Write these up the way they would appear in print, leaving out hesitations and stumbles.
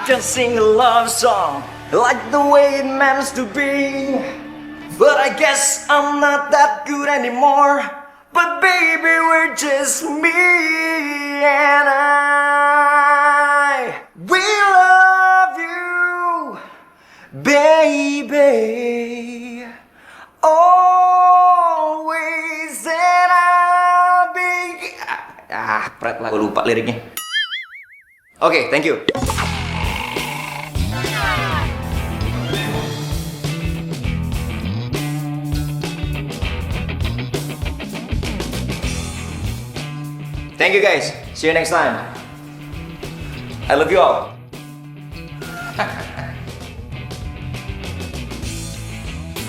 can sing a love song like the way it meant to be, but I guess I'm not that good anymore. But baby, we're just me and I. We love you, baby. Always and I'll be. Pret lah, gue lupa liriknya. Oke, thank you. Thank you guys. See you next time. I love you all.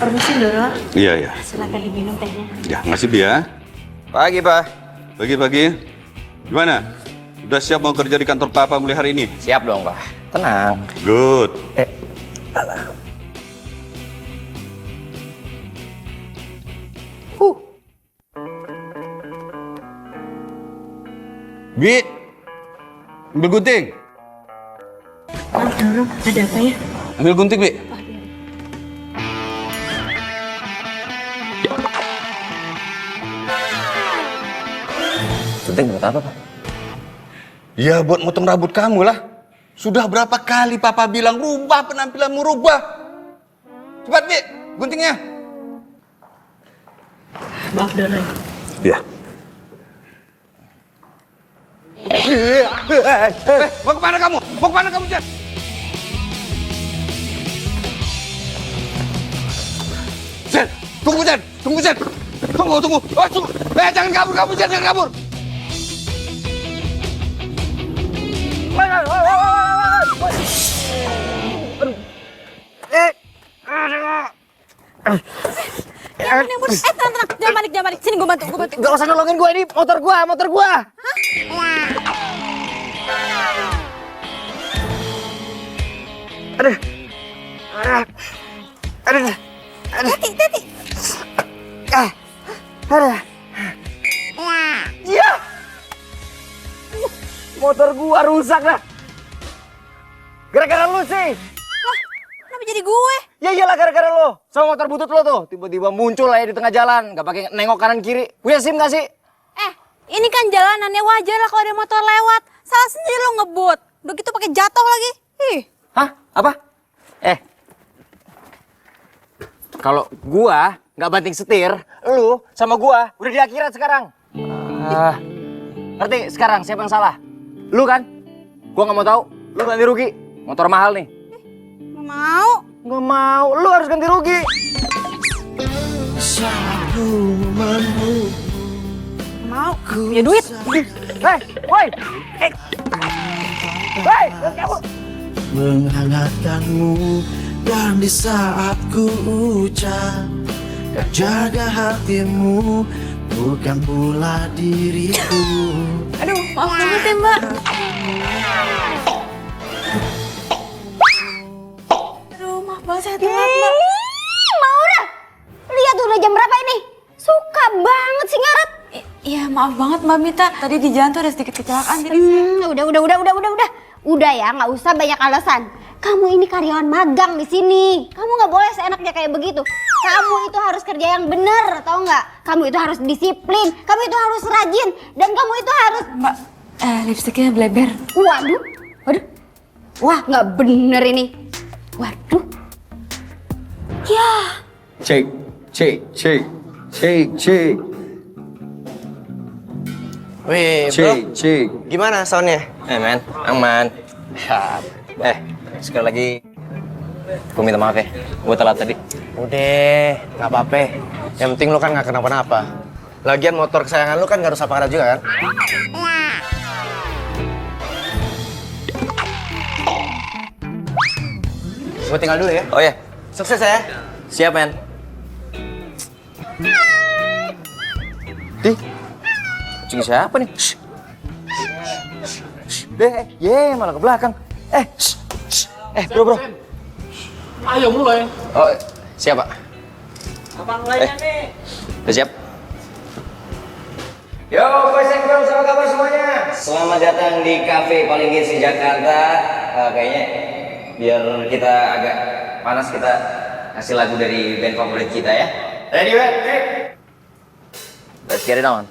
Permisi Doro. Iya. Silakan diminum tehnya. Ya, makasih Bi ya. Pagi, Pak. Pagi. Gimana? Udah siap mau kerja di kantor Papa mulai hari ini? Siap dong, Pak. Tenang. Good. Bi, ambil gunting. Maaf Doro, ada apa ya? Ambil gunting, Bi. Gunting buat apa, Pak? Ya, buat motong rambut kamu lah. Sudah berapa kali Papa bilang rubah penampilanmu, rubah. Cepat, Bi, guntingnya. Maaf Doro. Ya. Mau kemana kamu? Jen? Jen, tunggu Jen. Tunggu. Oh, tunggu. Jangan kabur kamu, Jen, jangan kabur. Tenang, jangan panik. Sini gue bantu. Gak usah nolongin gue, ini motor gue. Aduh. Teti. Aduh. Ya. Motor gua rusak dah. Gara-gara lu sih. Kenapa jadi gue? Ya iyalah gara-gara lo. Sama motor butut lo tuh tiba-tiba muncul aja di tengah jalan, nggak pakai nengok kanan kiri. Punya SIM nggak sih? Ini kan jalanannya wajar lah kalau ada motor lewat. Salah sendiri lo ngebut. Udah gitu pakai jatuh lagi. Hah? Apa? Kalau gua nggak banting setir, lu sama gua udah di akhirat sekarang. Ngerti sekarang siapa yang salah? Lu kan? Gua nggak mau tahu. Lu ganti rugi. Motor mahal nih. Nggak mau. Nggak mau. Lu harus ganti rugi. Mau. Ya duit. Woi. Jangan kabur. Menghangatkanmu dan di saat ku ucap kau jaga hatimu bukan pula diriku. Aduh, maaf banget ya Mbak. Aduh, maaf banget saya telat Mbak. Maura, lihat udah jam berapa ini? Suka banget sih ngaret. Iya, maaf banget Mbak Mita. Tadi di jalan tuh ada sedikit kecelakaan. Udah ya, nggak usah banyak alasan. Kamu ini karyawan magang di sini. Kamu nggak boleh seenaknya kayak begitu. Kamu itu harus kerja yang benar, tau nggak? Kamu itu harus disiplin. Kamu itu harus rajin. Dan kamu itu harus... Mbak, lipstiknya bleber. Waduh. Wah, nggak bener ini. Waduh. Ya. Cek. Wih, bro. Cek. Gimana soundnya? Men, aman. Sekali lagi gue minta maaf ya. Gue telat tadi. Udah, gak apa-apa. Yang penting lu kan gak kenapa-napa. Lagian motor kesayangan lu kan gak rusak parah juga kan? Gue tinggal dulu ya. Oh ya, Sukses ya. siap men. Kucing siapa nih? Malah ke belakang. Bro. Ayo mulai. Oh, siap Pak. Kapan mulainya nih? Udah siap? Yo, boys and girls, apa kabar semuanya? Selamat datang di Cafe paling hits di Jakarta. Kayaknya biar kita agak panas kita kasih lagu dari band favorit kita ya. Ready, man? Let's get it on.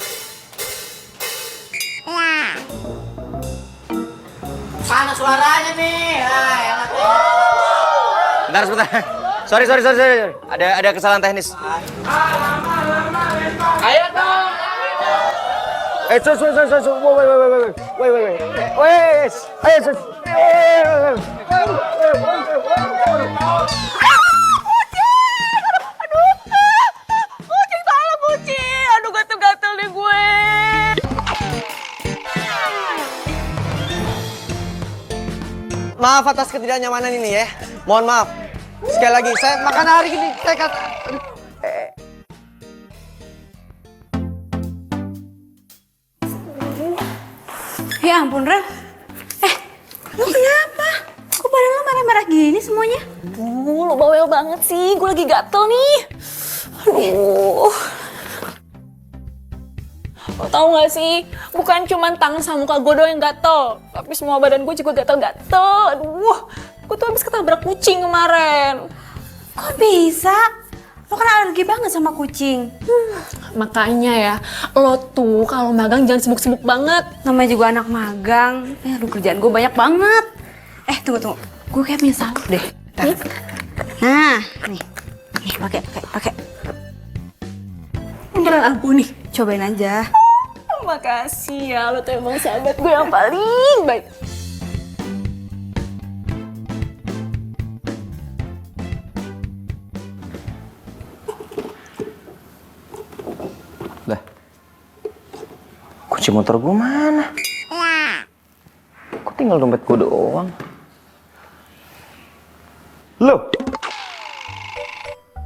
Mana suaranya nih? Ah, enak nih. Bentar, sebentar. Sorry. Ada kesalahan teknis. Ayo dong. Kucing tolong kucing. Aduh gatel-gatel deh gue. Maaf atas ketidaknyamanan ini ya. Mohon maaf. Sekali lagi, saya makan hari ini. Saya kata... Ya ampun, Ren. Lu kenapa? Kok badan lu merah-merah gini semuanya? Lu bawel banget sih. Gue lagi gatel nih. Aduh. Lo tau gak sih? Bukan cuma tangan sama muka gue doang yang gatel. Tapi semua badan gue juga gatel-gatel. Aduh. Gue tuh habis ketabrak kucing kemarin. Kok bisa? Lo kan alergi banget sama kucing. Makanya ya, lo tuh kalau magang jangan sibuk-sibuk banget. Namanya juga anak magang. Aduh, kerjaan gue banyak banget. Tunggu. Gue kayak punya sabuk deh. Nah, nih. Nih, pakai. Beneran ampuh nih. Cobain aja. Makasih ya, lo tuh emang sahabat gue yang paling baik. Lah, kunci motor gue mana? Kok tinggal dompet gue doang? Loh,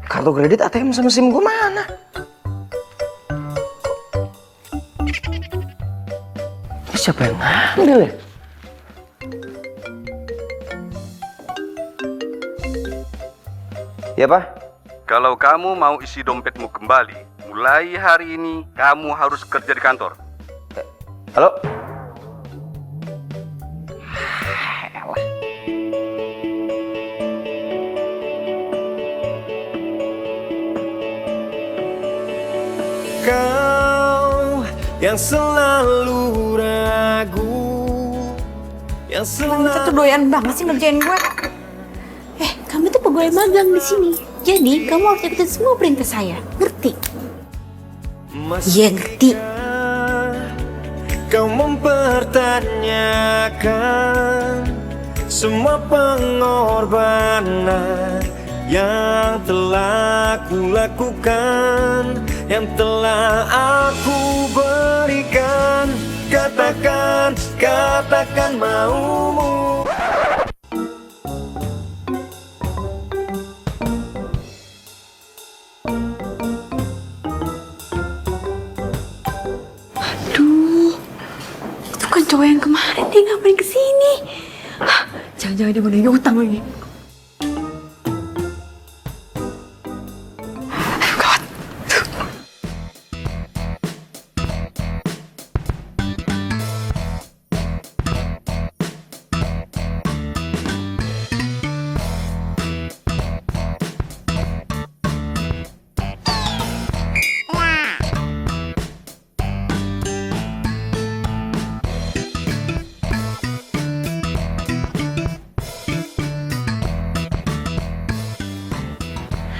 kartu kredit ATM sama SIM gue mana? Ini siapa yang ngambil ya? Ya, Pak? Kalau kamu mau isi dompetmu kembali, mulai hari ini kamu harus kerja di kantor. Halo? Kau yang selalu ragu, yang Kita tuh doyan banget sih ngerjain gue. Kamu tuh pegawai magang di sini. Jadi kamu harus ikutin semua perintah saya. Ngerti? Iya, ngerti. Kau mempertanyakan semua pengorbanan yang telah kulakukan, yang telah aku berikan. Katakan maumu. Itu kan cowok yang kemarin, dia ngapain kesini? Jangan-jangan dia mau nagih utang lagi. Gawat.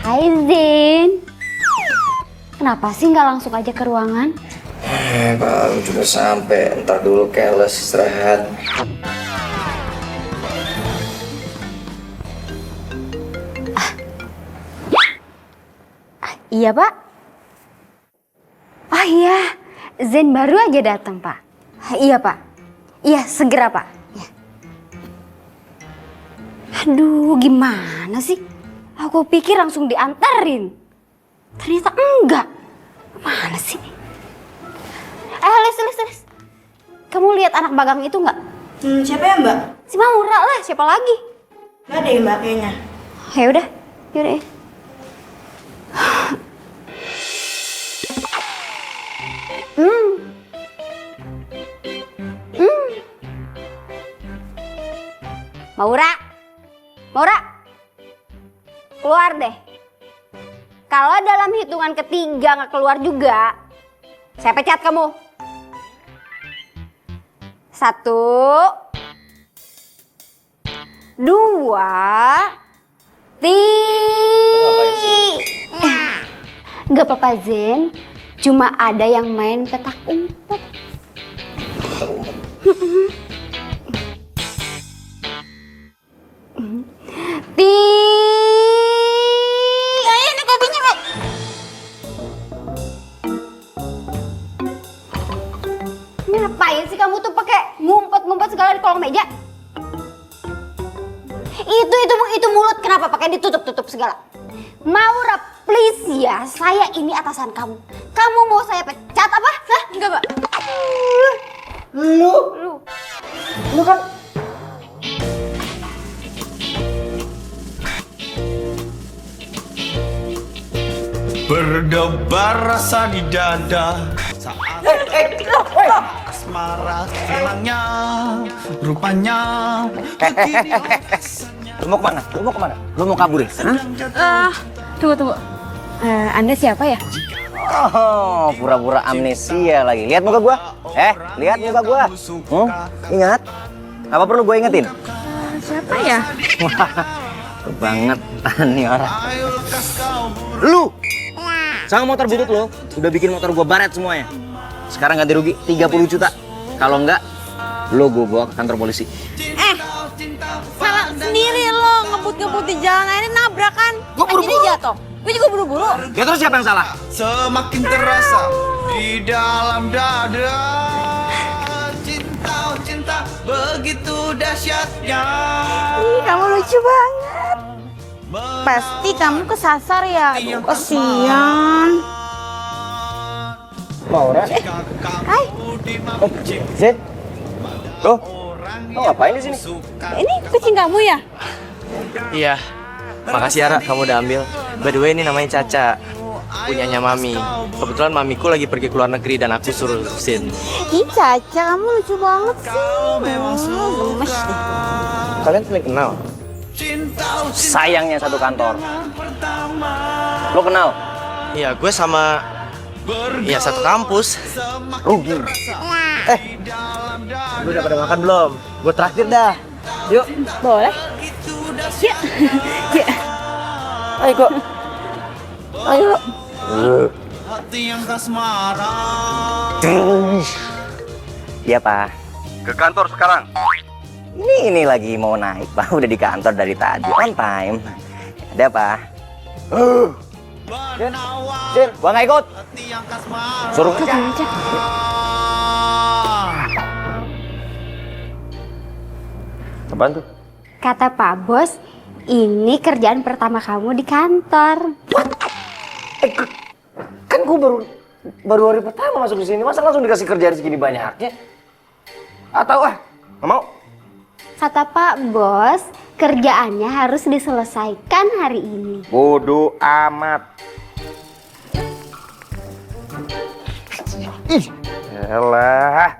Hai Zin. Kenapa sih nggak langsung aja ke ruangan? Baru juga sampai. Ntar dulu keles istirahat. Iya Pak. Oh iya, Zen baru aja datang Pak. Iya Pak. Iya segera Pak. Ya. Aduh gimana sih? Aku pikir langsung diantarin. Ternyata enggak. Mana sih? Lis. Kamu lihat anak magang itu enggak? Siapa ya Mbak? Si Maura lah, siapa lagi? Gak ada ya Mbak kayaknya. Yaudah. Maura. Maura, keluar deh. Kalau dalam hitungan ketiga nggak keluar juga, saya pecat kamu. 1, 2, 3. Gak apa-apa Zen, cuma ada yang main petak umpet. Ini kopinya kok. Ini ngapain sih kamu tuh pakai ngumpet-ngumpet segala di kolong meja? Itu mulut kenapa pakai ditutup-tutup segala? Maura, please ya, saya ini atasan kamu. Kamu mau saya pecat apa? Hah? Enggak, Mbak. Lu kan Berdebar rasa di dada saat asmara senangnya rupanya Lu mau kemana? Lu mau kabur ya? Tunggu. Anda siapa ya? Oh, pura-pura amnesia lagi. Lihat muka gua. Lihat muka gua. Ingat? Apa perlu gue ingetin? Siapa ya? Kebangetan nih orang. Lu! Sama motor butut lo, udah bikin motor gua baret semuanya. Sekarang ganti rugi 30 juta. Kalau enggak, lo gue bawa ke kantor polisi. Salah sendiri lo ngebut-ngebut di jalan ini nabrakan. Gue buru-buru jatuh. Gue juga buru-buru. Ya terus siapa yang salah? semakin terasa di dalam dada cinta begitu dahsyatnya. Ih, kamu lucu banget. Pasti kamu kesasar ya. Aduh, kasihan. Maura? Hai. Zed? Lo ngapain di sini? Ini kucing kamu ya? Iya. Makasih Ara, kamu udah ambil. By the way, ini namanya Caca. Punyanya Mami. Kebetulan Mamiku lagi pergi ke luar negeri dan aku suruh urusin. Ih, Caca, kamu lucu banget sih. Gemes deh. Kalian saling kenal? Sayangnya satu kantor. Lo kenal? Iya, gue sama... Iya, satu kampus. Rugi. Lu udah pada makan belum? Gue traktir dah. Yuk. Boleh? Yuk. Yuk. Ayo kok. Ayo. Hati yang kasmara. Iya, Pak. Ke kantor sekarang. Ini lagi mau naik, Pak. Udah di kantor dari tadi, on time. Ada, Pak. Din, gua nggak ikut. Suruh kerja. Apaan tuh? Kata Pak Bos, ini kerjaan pertama kamu di kantor. Kan gua baru hari pertama masuk di sini. Masa langsung dikasih kerjaan segini banyaknya? Atau nggak mau? Kata Pak Bos, kerjaannya harus diselesaikan hari ini. Bodoh amat. Ih, elah.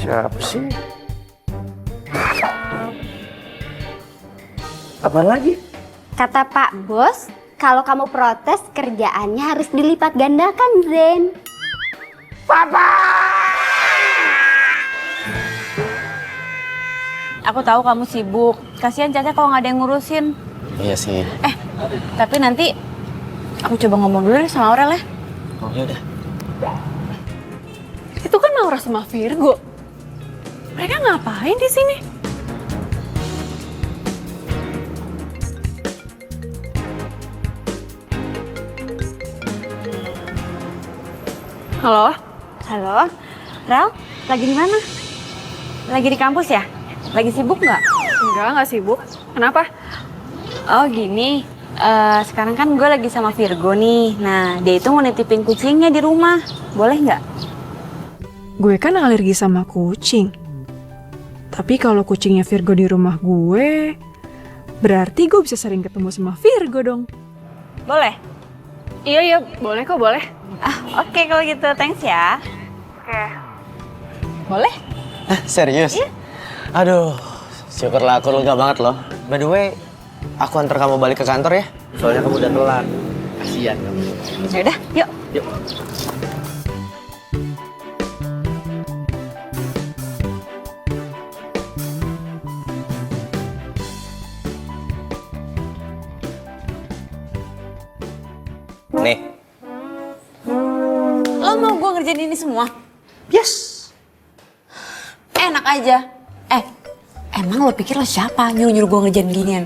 Siapa sih? Apaan lagi? Kata Pak Bos, kalau kamu protes kerjaannya harus dilipat gandakan, Zen. Aku tahu kamu sibuk. Kasihan Caca kalau nggak ada yang ngurusin. Iya sih. Tapi nanti aku coba ngomong dulu deh sama Aurel ya. Oh ya udah. Itu kan Maura sama Virgo. Mereka ngapain di sini? Halo? Halo? Rel, lagi di mana? Lagi di kampus ya? Lagi sibuk nggak? Nggak sibuk. Kenapa? Oh gini, sekarang kan gue lagi sama Virgo nih. Nah, dia itu mau nitipin kucingnya di rumah. Boleh nggak? Gue kan alergi sama kucing. Tapi kalau kucingnya Virgo di rumah gue, berarti gue bisa sering ketemu sama Virgo dong. Boleh? Iya, boleh kok, boleh. Oke kalau gitu, thanks ya. Oke. Boleh? Serius? Iya. Aduh, Syukurlah aku lega banget loh. By the way, aku antar kamu balik ke kantor ya. Soalnya kamu udah telat. Kasian kamu. Ya udah, yuk. Yuk. Nih. Lo mau gue ngerjain ini semua? Yes. Enak aja. Emang lo pikir lo siapa nyuruh-nyuruh gue ngerjain ginian?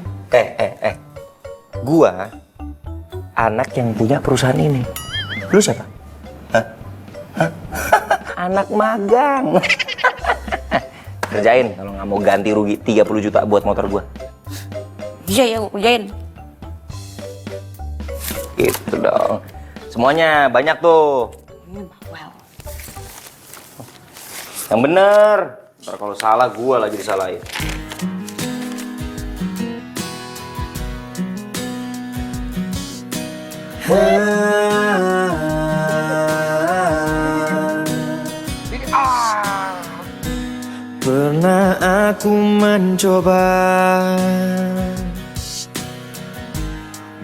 Gua anak yang punya perusahaan ini. Lu siapa? Hah? Anak magang. Kerjain kalau nggak mau ganti rugi 30 juta buat motor gua. Iya ya, gue kerjain. Gitu dong. Semuanya banyak tuh. Yang bener. Ntar kalau salah gua lagi disalahin. Pernah aku mencoba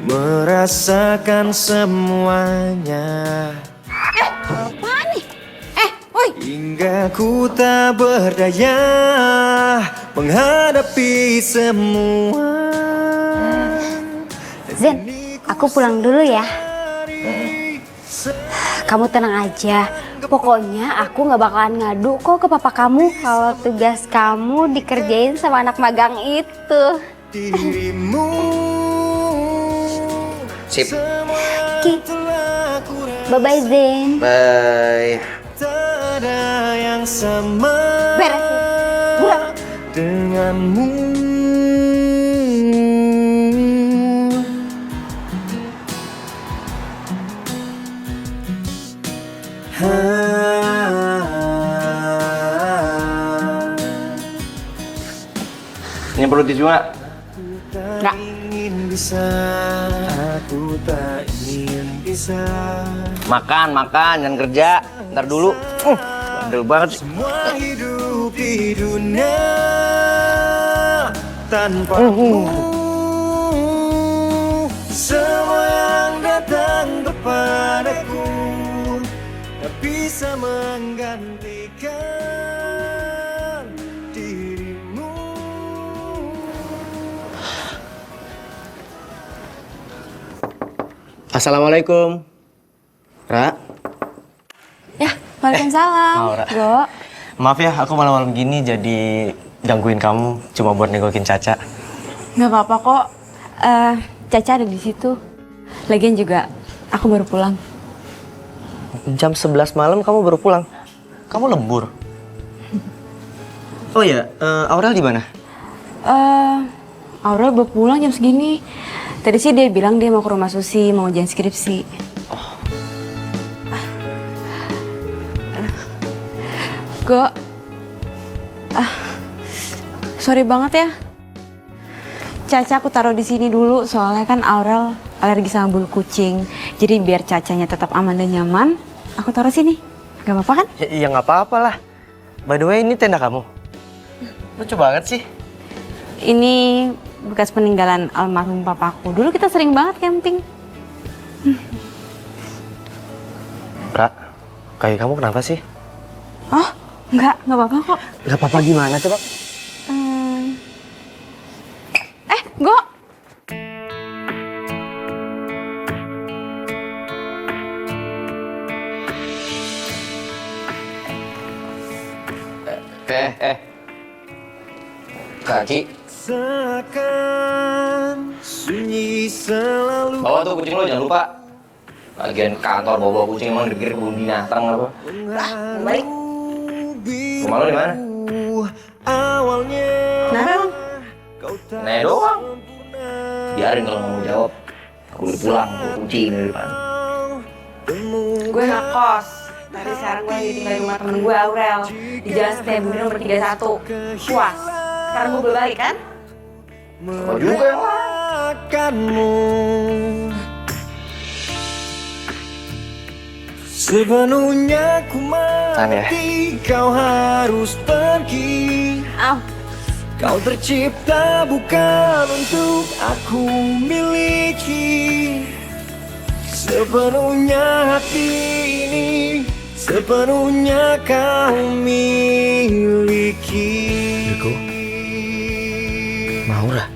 merasakan semuanya Apaan nih? Woi. hingga ku tak berdaya menghadapi semua. Zen, aku pulang dulu ya. Kamu tenang aja. Pokoknya aku nggak bakalan ngadu kok ke papa kamu kalau tugas kamu dikerjain sama anak magang itu. Dirimu Sip. Ki, bye-bye Zen. Bye. tak ada yang sama Beres. Buruan. denganmu. Ini perlu tisu nggak? Nggak. Ingin bisa, aku tak ingin bisa. Makan, jangan kerja. Ntar dulu. Bandel banget sih. Semua hidup di dunia tanpamu. Semua yang datang kepadaku tak bisa menggantikan dirimu. Assalamualaikum. Ra. Ya, waalaikumsalam. Mau, Ra. Go. Maaf ya, aku malam-malam gini jadi gangguin kamu cuma buat nengokin Caca. Nggak apa-apa kok. Caca ada di situ. Lagian juga aku baru pulang. Jam 11 malam kamu baru pulang. Kamu lembur. Oh ya, Aurel di mana? Aurel baru pulang jam segini. Tadi sih dia bilang dia mau ke rumah Susi, mau ujian skripsi. Go. Sorry banget ya. Caca aku taruh di sini dulu soalnya kan Aurel alergi sama bulu kucing. Jadi biar Cacanya tetap aman dan nyaman, aku taruh sini. Gak apa-apa kan? Ya nggak apa-apa lah. By the way, ini tenda kamu. Lucu banget sih. Ini bekas peninggalan almarhum papaku. Dulu kita sering banget camping. Ra, kayak kamu kenapa sih? Oh, nggak apa-apa kok. Nggak apa-apa gimana coba? Go. Kaki. Seakan sunyi selalu. Bawa tuh kucing lo, jangan lupa. Bagian kantor bawa kucing emang dikira kebun binatang apa? Balik. Rumah lo di mana? Awalnya Nah, Nah doang. Biarin kalau nggak mau jawab. Aku udah pulang, bawa kucing dari depan. gue nggak kos. Tapi sekarang gue lagi tinggal di rumah temen gue, Aurel. Di Jalan Setiabudi nomor 31. Puas. Sekarang gue belum balik kan? Apa juga yang lain? akanmu sepenuhnya ku Tahan ya. mati, kau harus pergi. Au. Kau tercipta bukan untuk aku miliki. Sepenuhnya hati ini, sepenuhnya kau miliki. Virgo, Maura.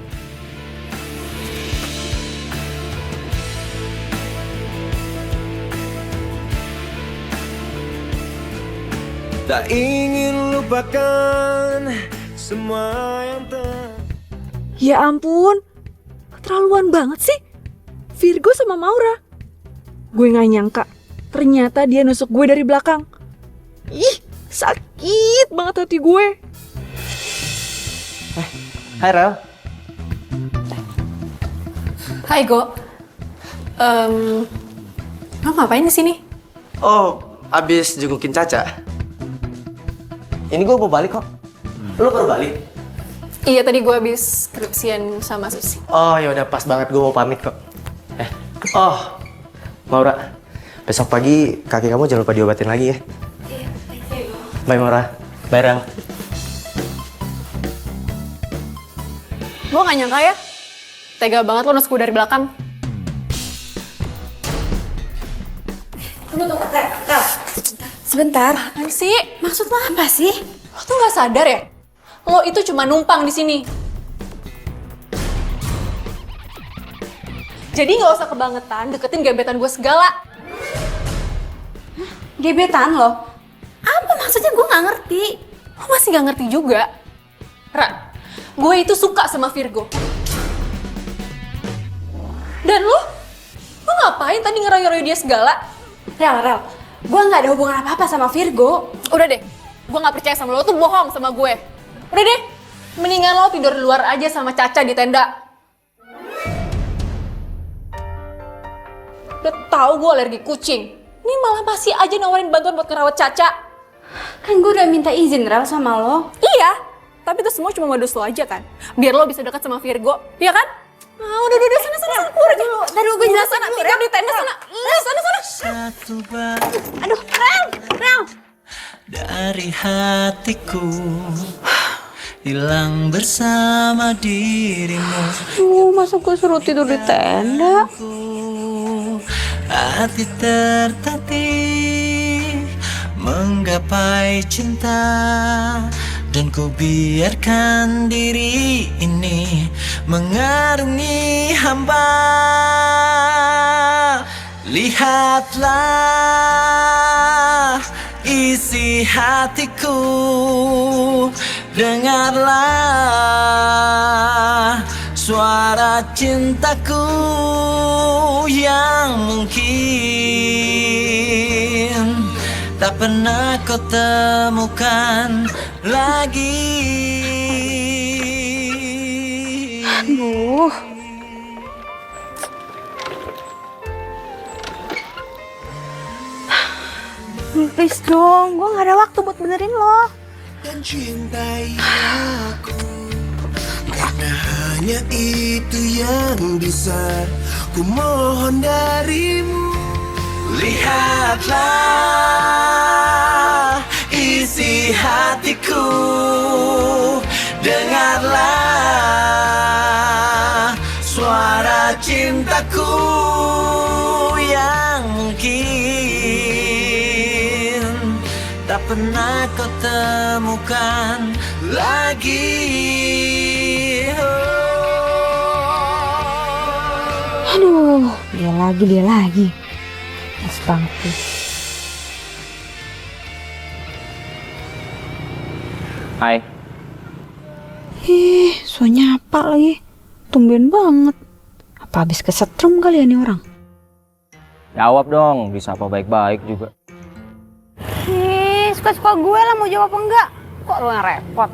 Tak ingin lupakan semua yang Ya ampun, keterlaluan banget sih. Virgo sama Maura. Gue gak nyangka, ternyata dia nusuk gue dari belakang. Ih, sakit banget hati gue. Hai Rel. Hai Go. Lo ngapain di sini? Oh, abis jengukin Caca. Ini gue mau balik kok. Lo baru balik? Iya, tadi gue habis skripsian sama Susi. Oh, ya udah pas banget, gue mau pamit kok. Oh, Maura, besok pagi kaki kamu jangan lupa diobatin lagi ya. Bye Maura. Bye Rel. Gue gak nyangka ya. Tega banget lo nusuk gue dari belakang. Tunggu, Rel. Sebentar. Apaan sih? Maksud lo apa sih? Lo tuh gak sadar ya? Lo itu cuma numpang di sini. Jadi gak usah kebangetan deketin gebetan gue segala. Gebetan lo? Apa maksudnya? Gue gak ngerti. Lo masih gak ngerti juga? Ra, gue itu suka sama Virgo. Dan lo ngapain tadi ngeroy-roy dia segala? Rel, gue gak ada hubungan apa-apa sama Virgo. Udah deh, gue gak percaya sama lo tuh bohong sama gue. Udah deh, mendingan lo tidur di luar aja sama Caca di tenda. Udah tahu gue alergi kucing. Ini malah masih aja nawarin bantuan buat ngerawat Caca. Kan gue udah minta izin Rel sama lo. Iya, tapi itu semua cuma modus lo aja kan. Biar lo bisa dekat sama Virgo, iya kan? Ah, udah, sana, keluar aja. Tadi gue jelasin, tidur di tenda sana. Sana. Satu Aduh, Rel. dari hatiku hilang bersama dirimu. Masa gue suruh tidur di tenda? Hati tertatih menggapai cinta, dan ku biarkan diri ini mengarungi hamba. Lihatlah isi hatiku, dengarlah suara cintaku yang mungkin tak pernah kau temukan lagi. Aduh. Please dong, gue gak ada waktu buat benerin lo. Dan cintai aku, karena hanya itu yang bisa ku mohon darimu. Lihatlah isi hatiku, dengarlah suara cintaku yang mungkin tak pernah kau temukan lagi. Aduh, dia lagi. Mas banget sih. Hai. So nyapa lagi. Tumben banget. Apa habis kesetrum kali ya nih orang? Jawab dong, disapa baik-baik juga. Suka-suka gue lah mau jawab apa enggak. Kok lo yang repot?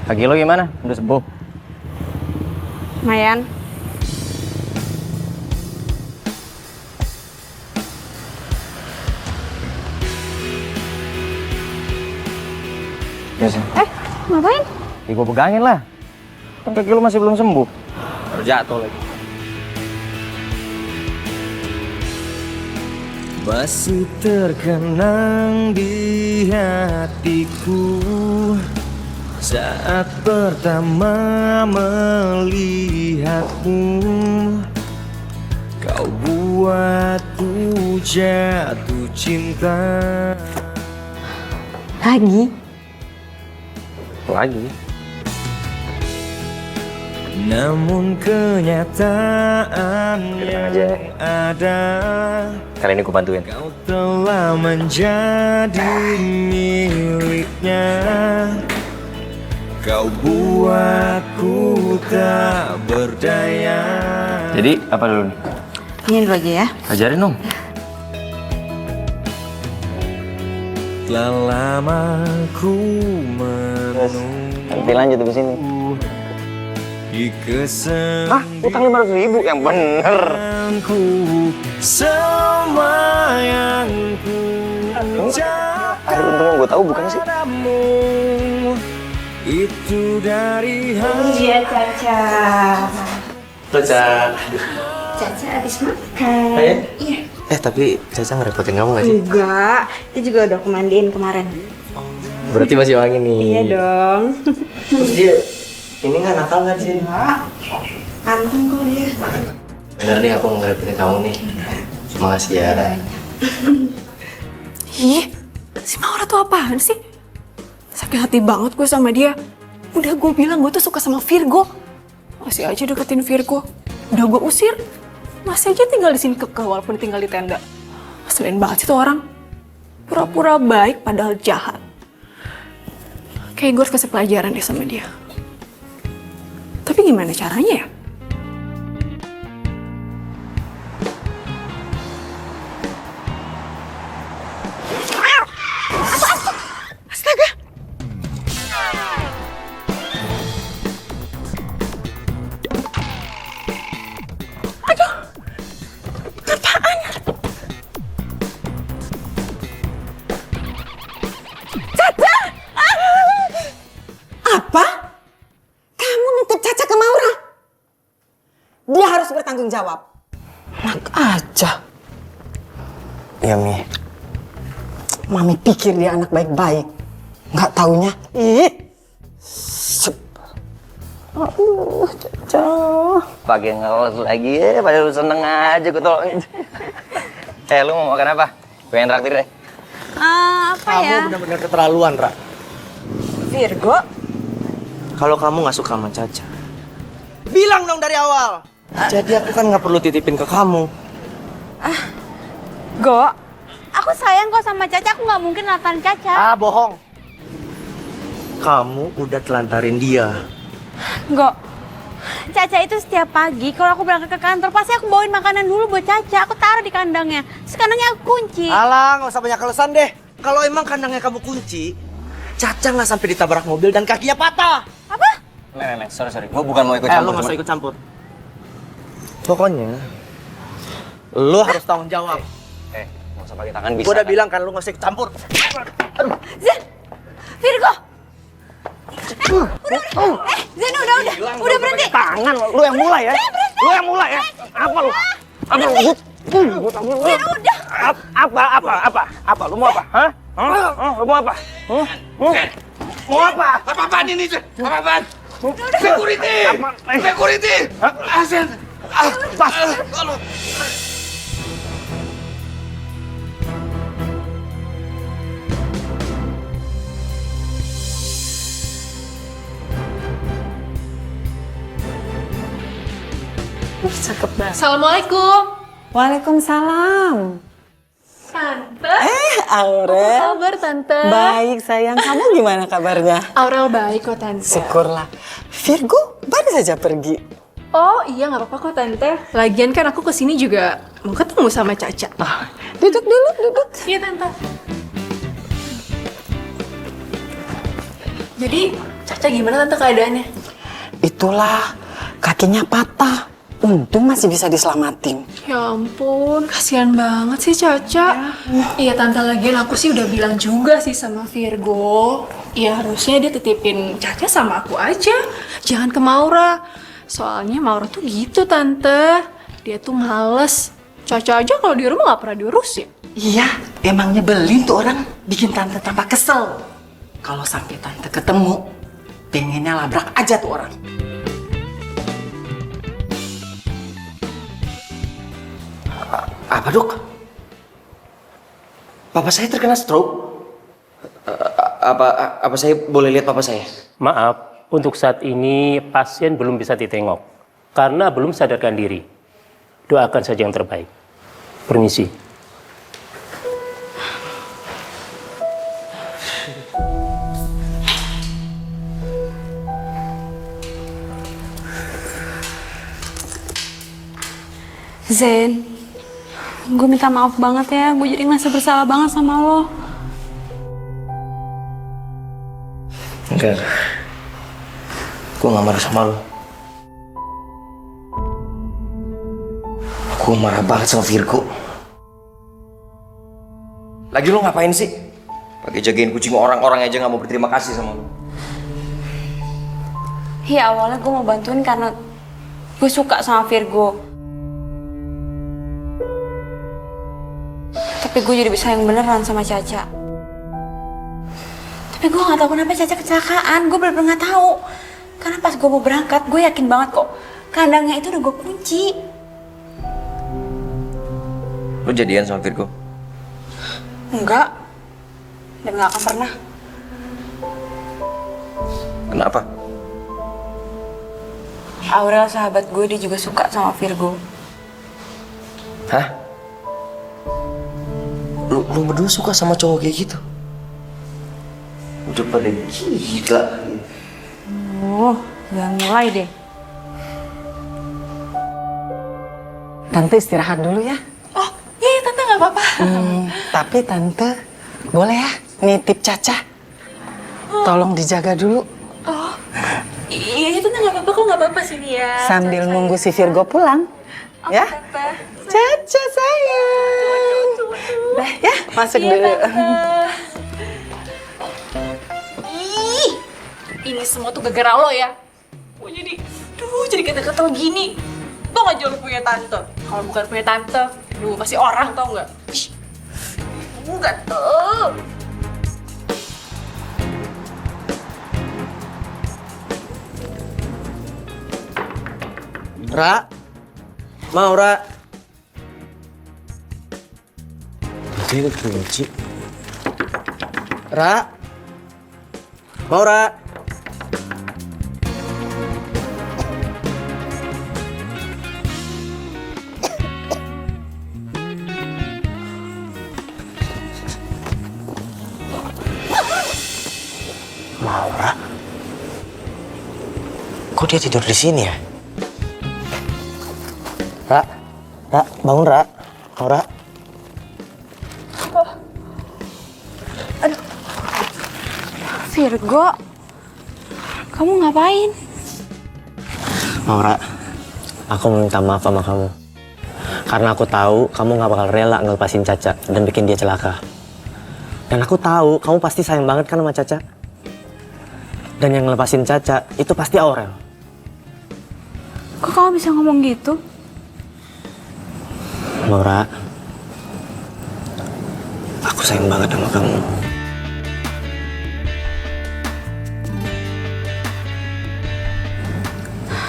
Kaki lo gimana? Udah sembuh? Lumayan. Biasa. Ngapain? Ya gue pegangin lah. Kan kaki lo masih belum sembuh. Baru jatuh lagi. masih terkenang di hatiku saat pertama melihatmu. Kau buatku jatuh cinta. Lagi? Namun kenyataan yang ada, Kali ini gue bantuin. kau telah menjadi miliknya. Kau buatku tak berdaya. Jadi apa dulu nih? Ini dulu aja ya. Ajarin dong. Telah lama ku menunggu Nanti lanjut di sini. di kesempatan. Utang 500.000 yang bener. Semua yang ku Ada untung yang gue tahu bukan sih? padamu itu dari hati. Iya Caca. Caca. Caca habis makan. Iya. Tapi Caca ngerepotin kamu gak sih? Enggak, dia juga udah aku mandiin kemarin. Berarti masih wangi nih. Iya dong. Terus dia, ini nggak nakal nggak sih? Anteng kok dia. Bener nih aku ngerepotin kamu nih. Makasih ya. Ih, si Maura tuh apaan sih? Sakit hati banget gue sama dia. Udah gue bilang gue tuh suka sama Virgo. Masih aja deketin Virgo. Udah gue usir. Masih aja tinggal di sini kekeh walaupun tinggal di tenda. Ngeselin banget sih tuh orang. Pura-pura baik padahal jahat. Kayak gue harus kasih pelajaran deh sama dia. Tapi gimana caranya ya? Astaga! Aduh! Apaan? Caca! Apa? Kamu nitip Caca ke Maura? Dia harus bertanggung jawab. Enak aja. Iya, Mi. Mami pikir dia anak baik-baik. Nggak taunya, ih. Aduh, Caca. Pakai ngeles lagi ya, padahal lu seneng aja gue tolongin. Lu mau makan apa? Pengen traktir deh. Apa ya? Kamu benar-benar keterlaluan, Ra. Virgo, Kalau kamu nggak suka sama Caca, bilang dong dari awal. jadi aku kan nggak perlu titipin ke kamu. Go, aku sayang kok sama Caca, aku nggak mungkin natan Caca. Bohong. Kamu udah telantarin dia. Go, Caca itu setiap pagi kalau aku berangkat ke kantor pasti aku bawain makanan dulu buat Caca. Aku taruh di kandangnya. Terus kandangnya aku kunci. Alah, nggak usah banyak alasan deh. Kalau emang kandangnya kamu kunci, Caca nggak sampai ditabrak mobil dan kakinya patah. Apa? Nek, sorry. Gue bukan mau ikut Lu campur. nggak usah ikut campur. Pokoknya, Lu harus tanggung jawab. nggak usah pakai tangan bisa. Gua udah bilang kan lu nggak usah ikut campur. Zen, Virgo. Zen udah berhenti. Tangan, lu yang mulai ya. Lu yang mulai ya. Apa lu? Apa lu? Zen udah. Apa? Lu mau apa? Hah? Lu mau apa? Mau apa? Apa-apaan ini? Apa-apaan? Security! Security! Asen! Pas. Cakep banget. Assalamualaikum. Waalaikumsalam. Tante. Aurel. Kabar Tante. Baik sayang, kamu gimana kabarnya? Aurel baik kok Tante. Syukurlah. Virgo baru saja pergi. Oh iya nggak apa-apa kok Tante. Lagian kan aku kesini juga mau ketemu sama Caca. Duduk dulu, duduk. Iya Tante. Jadi Caca gimana Tante keadaannya? Itulah, kakinya patah. Untung masih bisa diselamatin. Ya ampun, kasihan banget sih Caca. Iya Tante, lagian aku sih udah bilang juga sih sama Virgo. Ya harusnya dia titipin Caca sama aku aja. Jangan ke Maura. Soalnya Maura tuh gitu Tante. Dia tuh males. Caca aja kalau di rumah gak pernah diurusin. Iya, emang nyebelin tuh orang, bikin tante tambah kesel. Kalau sampai tante ketemu, pengennya labrak aja tuh orang. Apa dok? Papa saya terkena stroke. Apa saya boleh lihat papa saya? Maaf, untuk saat ini pasien belum bisa ditengok karena belum sadarkan diri. Doakan saja yang terbaik. Permisi. Zen, gue minta maaf banget ya, gue jadi ngerasa bersalah banget sama lo. Enggak, gue gak marah sama lo. Gue marah banget sama Virgo. Lagi lo ngapain sih? Pakai jagain kucing orang aja gak mau berterima kasih sama lo. Ya awalnya gue mau bantuin karena gue suka sama Virgo. Tapi gue jadi bisa yang beneran sama Caca. Tapi gue gak tahu kenapa Caca kecelakaan. Gue bener-bener gak tahu. Karena pas gue mau berangkat, gue yakin banget kok kandangnya itu udah gue kunci. Lo jadian sama Virgo? Enggak. Dan gak akan pernah. Kenapa? Aurel sahabat gue, dia juga suka sama Virgo. Hah? Lu berdua suka sama cowok kayak gitu? Udah pada gila. Oh, jangan mulai deh. Tante istirahat dulu ya. Oh, iya tante gak apa-apa. Tapi tante boleh ya nitip Caca. Tolong dijaga dulu. Oh, iya tante gak apa-apa, kok gak apa-apa sini ya. Sambil nunggu si Virgo pulang. Ya? Tante. Caca sayang. Dah ya, masuk dulu. Ih, ini semua tuh gara-gara lo ya. Gue jadi kata-kata gini. Tau gak jauh punya tante? Kalau bukan punya tante, lu pasti orang tau gak? Enggak tuh. Ra, Maura. Ini kunci. Ra, Maura. Maura? Kok dia tidur di sini ya? Ra, bangun Ra. Maura. Virgo, kamu ngapain? Maura, aku minta maaf sama kamu. Karena aku tahu kamu gak bakal rela ngelepasin Caca dan bikin dia celaka. Dan aku tahu kamu pasti sayang banget kan sama Caca. Dan yang ngelepasin Caca itu pasti Aurel. Kok kamu bisa ngomong gitu? Maura, aku sayang banget sama kamu.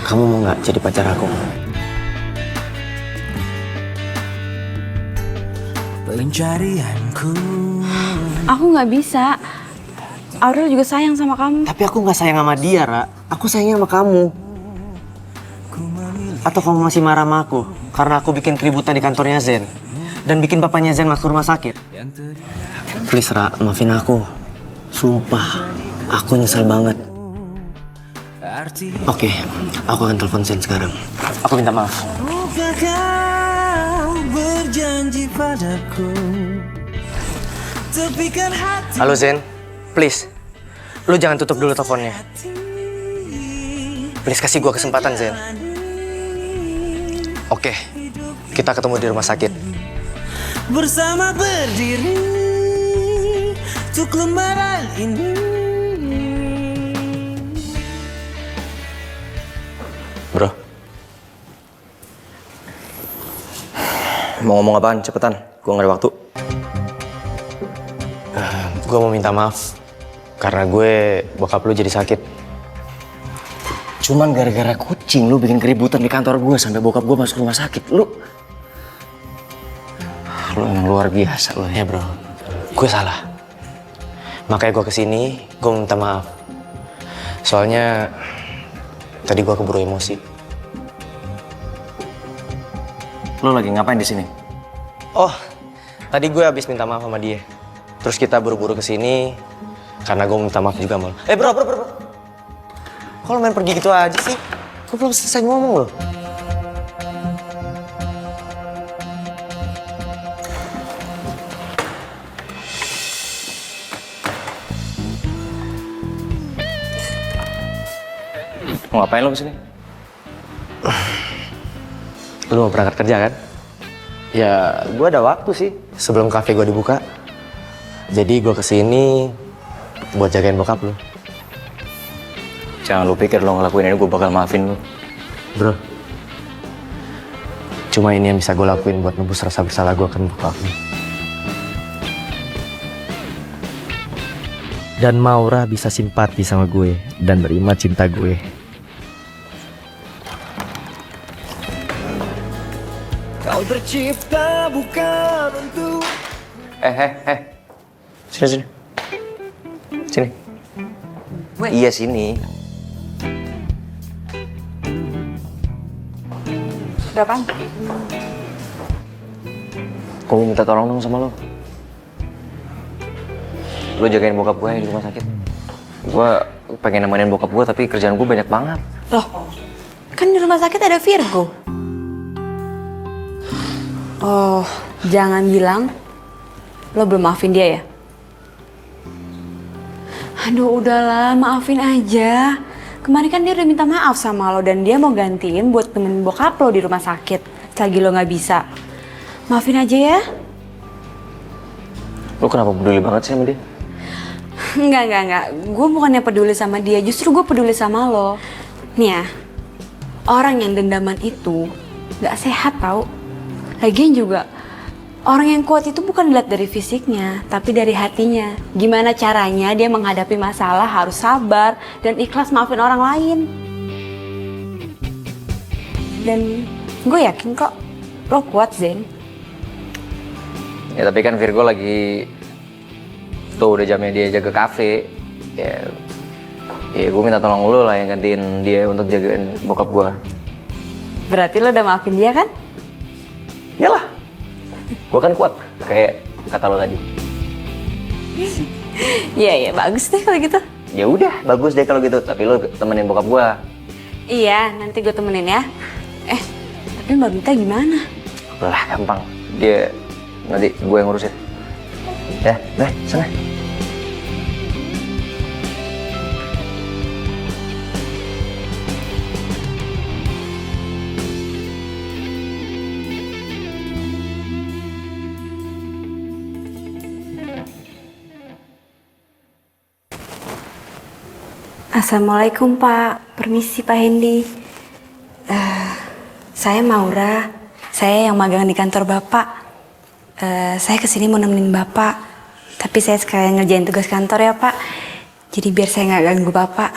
Kamu mau nggak jadi pacar aku? Pencarianku. Aku nggak bisa. Aurel juga sayang sama kamu. Tapi aku nggak sayang sama dia, Ra. Aku sayangnya sama kamu. Atau kamu masih marah sama aku karena aku bikin keributan di kantornya Zen dan bikin papanya Zen masuk rumah sakit? Please, Ra, maafin aku. Sumpah, aku nyesel banget. Oke, aku akan telepon Zen sekarang. Aku minta maaf. Tahukah kau berjanji padaku, tepikan hati. Halo Zen, please, lu jangan tutup dulu teleponnya. Please kasih gua kesempatan Zen. Oke, kita ketemu di rumah sakit. Bersama berdiri untuk lembaran ini. Bro, Mau ngomong apaan? Cepetan, gua gak ada waktu. Gue mau minta maaf karena bokap lu jadi sakit. Cuman gara-gara kucing lu bikin keributan di kantor gue sampai bokap gue masuk rumah sakit. Lu emang luar biasa lu Ya bro, gue salah. Makanya gue kesini, gue minta maaf. Soalnya tadi gue keburu emosi. Lu lagi ngapain di sini? Oh, tadi gue habis minta maaf sama dia. Terus kita buru-buru kesini karena gue minta maaf juga sama lo. Bro. Kok lo main pergi gitu aja sih? Gue belum selesai ngomong loh. Mau ngapain lu kesini? Lu mau berangkat kerja kan? Ya, gue ada waktu sih sebelum kafe gue dibuka. Jadi gue kesini buat jagain bokap lu. Jangan lu pikir lo ngelakuin ini gue bakal maafin lu. Bro, cuma ini yang bisa gue lakuin buat nebus rasa bersalah gue ke bokap lu. Dan Maura bisa simpati sama gue dan nerima cinta gue. Kau tercipta bukan untuk... Sini. Iya sini. Udah apaan? Gue mau minta tolong dong sama lo. Lo jagain bokap gue di rumah sakit. Gue pengen nemenin bokap gue tapi kerjaan gue banyak banget. Loh, kan di rumah sakit ada Virgo. Oh, jangan bilang lo belum maafin dia ya? Aduh, udahlah, maafin aja. Kemarin kan dia udah minta maaf sama lo dan dia mau gantiin buat temenin bokap lo di rumah sakit. Selagi lo nggak bisa. Maafin aja ya. Lo kenapa peduli banget sih sama dia? Enggak. Gue bukannya peduli sama dia, justru gue peduli sama lo. Nih ya, orang yang dendaman itu nggak sehat tau. Lagian juga, orang yang kuat itu bukan dilihat dari fisiknya, tapi dari hatinya. Gimana caranya dia menghadapi masalah harus sabar dan ikhlas maafin orang lain. Dan gue yakin kok lo kuat, Zen. Ya tapi kan Virgo lagi... Tuh udah jamnya dia jaga kafe. Ya gue minta tolong lo lah yang gantiin dia untuk jagain bokap gue. Berarti lo udah maafin dia kan? Iyalah, gue kan kuat, kayak kata lo tadi. Iya, bagus deh kalau gitu. Ya udah, bagus deh kalau gitu. Tapi lo temenin bokap gue. Iya, nanti gue temenin ya. Tapi Mbak Mita gimana? Lah, gampang. Dia nanti gue yang ngurusin. Ya, sana. Assalamualaikum Pak, permisi Pak Hendy. Saya Maura, saya yang magang di kantor Bapak. Saya kesini mau nemenin Bapak, tapi saya sekalian ngerjain tugas kantor ya Pak. Jadi biar saya nggak ganggu Bapak.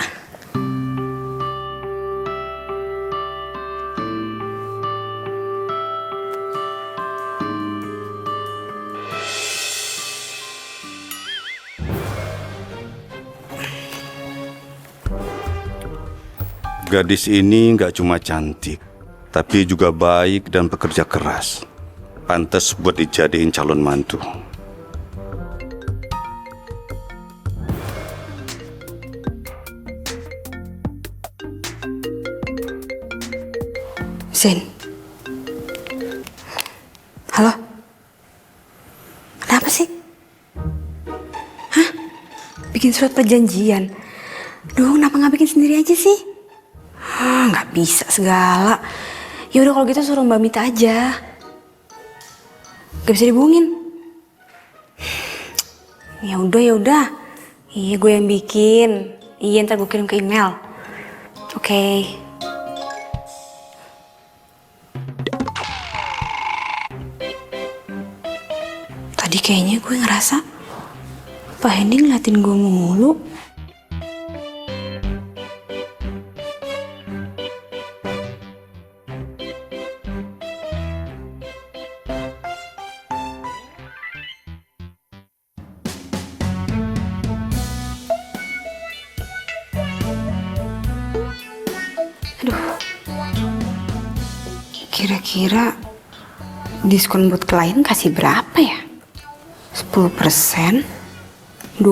Gadis ini nggak cuma cantik, tapi juga baik dan pekerja keras. Pantas buat dijadiin calon mantu. Zen. Halo? Kenapa sih? Hah? Bikin surat perjanjian? Duh, kenapa nggak bikin sendiri aja sih? Nggak bisa segala. Ya udah kalau gitu suruh Mbak Mita aja. Gak bisa dihubungin. Ya udah. Iya, gue yang bikin. Iya, ntar gue kirim ke email. Oke. Tadi kayaknya gue ngerasa Pak Hendy ngeliatin gue mulu. Kira-kira diskon buat klien kasih berapa ya? 10%, 20%,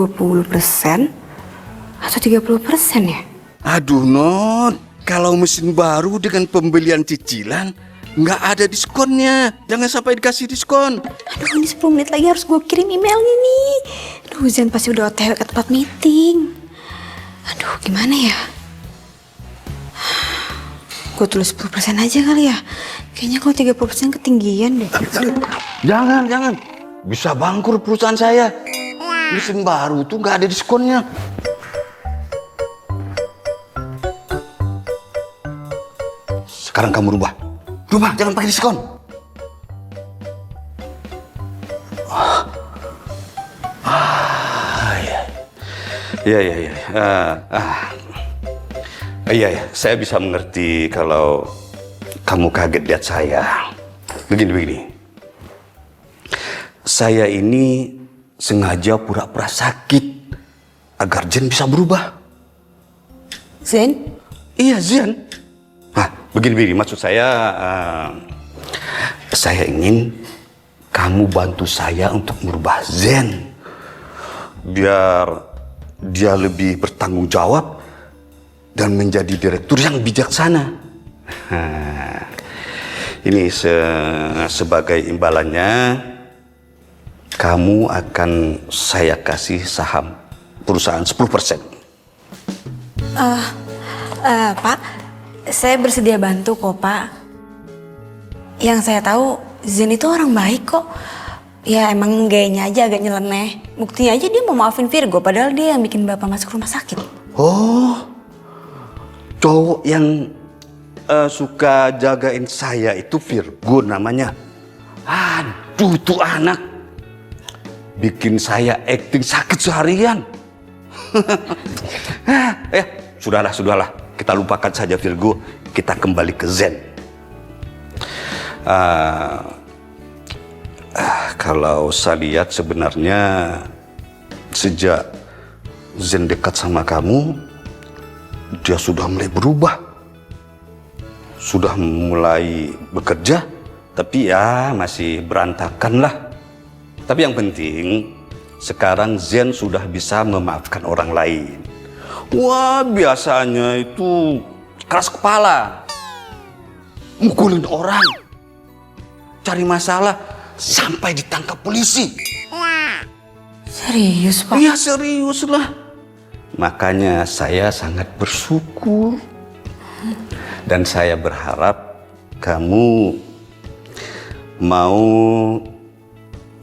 atau 30% ya? Aduh Non, kalau mesin baru dengan pembelian cicilan nggak ada diskonnya. Jangan sampai dikasih diskon. Aduh, ini 10 menit lagi harus gue kirim emailnya nih. Aduh, Zen pasti udah OTW ke tempat meeting. Aduh, gimana ya? Gue tulis 10% aja kali ya. Kayaknya kalau 30% ketinggian deh. Jangan. Bisa bangkrut perusahaan saya. Mesin baru tuh nggak ada diskonnya. Sekarang kamu rubah, jangan pakai diskon. Iya, saya bisa mengerti kalau kamu kaget lihat saya. Begini. Saya ini sengaja pura-pura sakit agar Zen bisa berubah. Zen? Iya, Zen. Nah, begini, maksud saya ingin kamu bantu saya untuk merubah Zen. Biar dia lebih bertanggung jawab dan menjadi direktur yang bijaksana. Nah, ini sebagai imbalannya, kamu akan saya kasih saham perusahaan 10%. Pak, saya bersedia bantu kok, Pak. Yang saya tahu, Zen itu orang baik kok. Ya emang gayanya aja agak nyeleneh. Buktinya aja dia mau maafin Virgo, padahal dia yang bikin Bapak masuk rumah sakit. Oh, cowok yang suka jagain saya itu Virgo namanya. Aduh, tuh anak bikin saya acting sakit seharian. Sudahlah. Kita lupakan saja Virgo. Kita kembali ke Zen. Kalau saya lihat sebenarnya sejak Zen dekat sama kamu, dia sudah mulai berubah. Sudah mulai bekerja, tapi ya masih berantakan lah. Tapi yang penting, sekarang Zen sudah bisa memaafkan orang lain. Wah, biasanya itu keras kepala, mukulin orang, cari masalah, sampai ditangkap polisi. Serius, Pak? Iya, serius lah. Makanya saya sangat bersyukur. Dan saya berharap kamu mau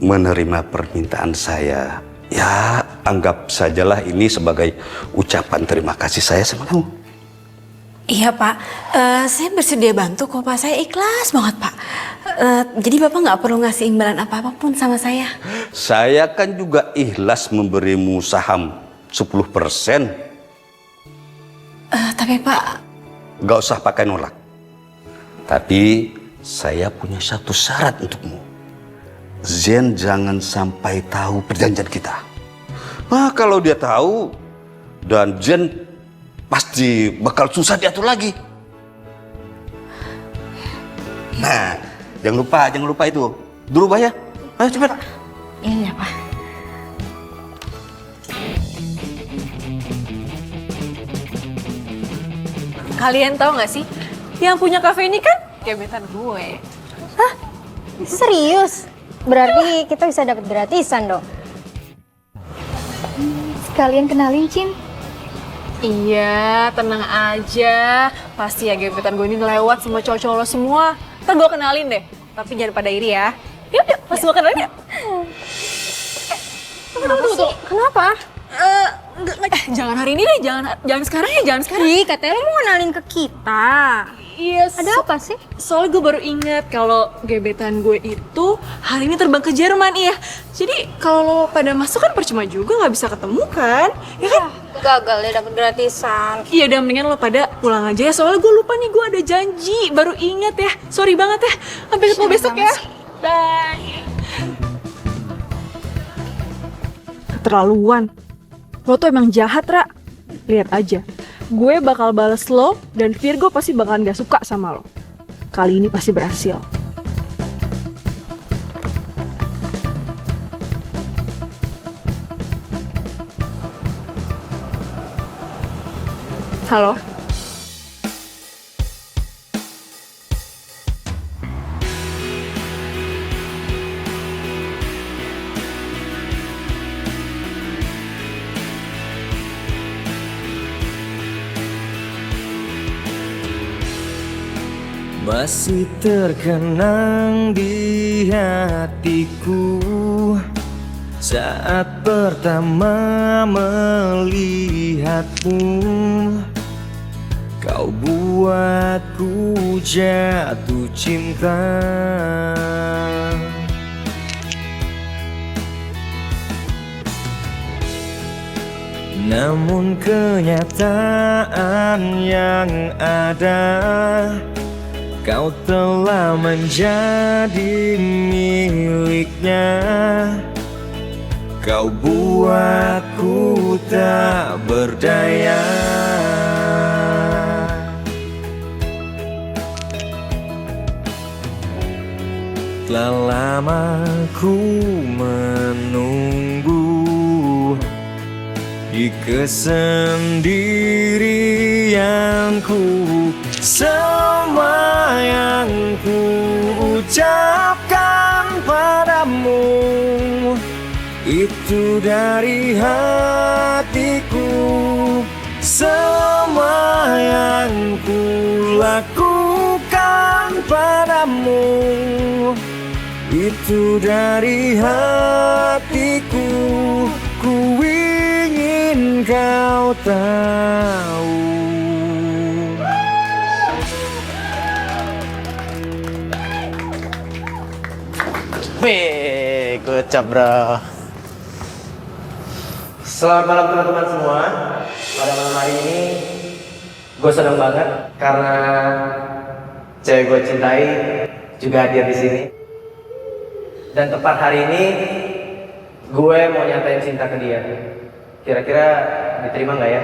menerima permintaan saya. Ya, anggap sajalah ini sebagai ucapan terima kasih saya sama kamu. Iya, Pak. Saya bersedia bantu kok, Pak. Saya ikhlas banget, Pak. Jadi Bapak nggak perlu ngasih imbalan apa-apapun sama saya. Saya kan juga ikhlas memberimu saham 10%. Tapi Pak... Gak usah pakai nolak. Tapi saya punya satu syarat untukmu. Zen jangan sampai tahu perjanjian kita. Nah, kalau dia tahu, dan Zen pasti bakal susah diatur lagi. Nah, jangan lupa itu. Dirubah ya. Ayo cepat. Iya, Pak. Kalian tahu nggak sih, yang punya kafe ini kan gebetan gue. Hah? Serius? Berarti kita bisa dapat gratisan dong. Sekalian kenalin, Cin. Iya, tenang aja. Pasti ya gebetan gue ini lewat sama cowok-cowok lo semua. Ntar gue kenalin deh. Tapi jangan pada iri ya. Yuk, pas gue kenalin ya. Tunggu. Kenapa? Jangan hari ini deh, jangan sekarang ya, jangan sekarang. Ih, katanya lo mau kenalin ke kita. Iya, Ada apa sih? soalnya gue baru ingat kalau gebetan gue itu hari ini terbang ke Jerman, iya. Jadi kalau lo pada masuk kan percuma juga, nggak bisa ketemu kan? Ya kan? Gagal deh dapet gratisan. Iya udah mendingan lo pada pulang aja ya, soalnya gue lupa nih gue ada janji, baru ingat ya. Sorry banget ya, sampai ketemu besok ya. Bye. Keterlaluan. Lo tuh emang jahat, Ra. Lihat aja, gue bakal bales lo dan Virgo pasti bakalan gak suka sama lo. Kali ini pasti berhasil. Halo? Masih terkenang di hatiku saat pertama melihatmu. Kau buatku jatuh cinta. Namun kenyataan yang ada, kau telah menjadi miliknya. Kau buatku tak berdaya. Telah lama ku menunggu di kesendirianku. Semua yang ku ucapkan padamu itu dari hatiku. Semua yang ku lakukan padamu itu dari hatiku. Ku ingin kau tahu. Wih, good job bro. Selamat malam teman-teman semua. Pada malam hari ini gue seneng banget karena cewek gue cintai juga hadir di sini. Dan tepat hari ini gue mau nyatain cinta ke dia. Kira-kira diterima nggak ya?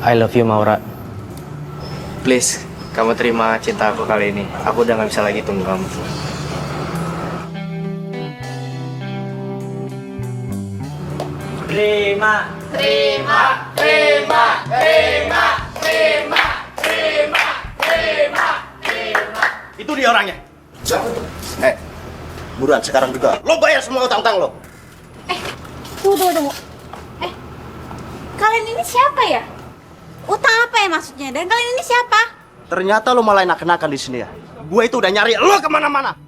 I love you Maura. Please, kamu terima cinta aku kali ini. Aku udah gak bisa lagi tunggu kamu. Itu dia orangnya. Buruan sekarang juga. Lo bayar semua utang-utang lo. Tunggu. Kalian ini siapa ya? Utang apa ya maksudnya? Dan kalian ini siapa? Ternyata lo malah enak-enakan di sini ya. Gue itu udah nyari lo kemana-mana.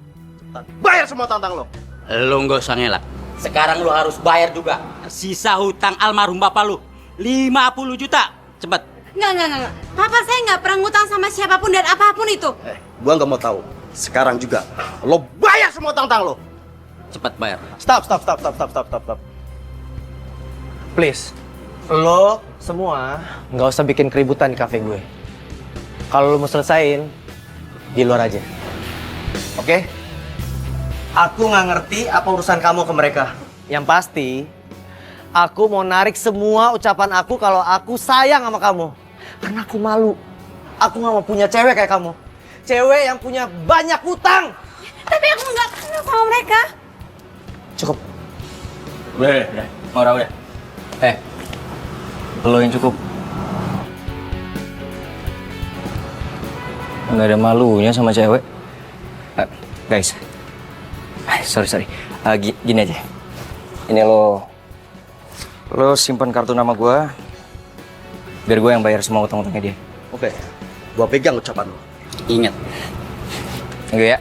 Bayar semua utang-utang lo. Lo nggak usah ngelak. Sekarang lo harus bayar juga sisa hutang almarhum bapak lo 50 juta. Cepet. Enggak. Papa saya nggak pernah ngutang sama siapapun dan apapun itu. Gue nggak mau tahu. Sekarang juga lo bayar semua utang-utang lo. Cepet bayar. Stop. Please, lo semua nggak usah bikin keributan di kafe gue. Kalau lo mau selesain, di luar aja. Oke? Aku nggak ngerti apa urusan kamu ke mereka. Yang pasti, aku mau narik semua ucapan aku kalau aku sayang sama kamu. Karena aku malu. Aku nggak mau punya cewek kayak kamu. Cewek yang punya banyak hutang. Tapi aku nggak kenal sama mereka. Cukup. Udah. Maura udah. Lo yang cukup. Nggak ada malunya sama cewek. Guys, sorry. Gini aja. Ini lo simpan kartu nama gue, biar gue yang bayar semua utang-utangnya dia. Oke, gue pegang ucapan lo. Ingat. Enggak ya?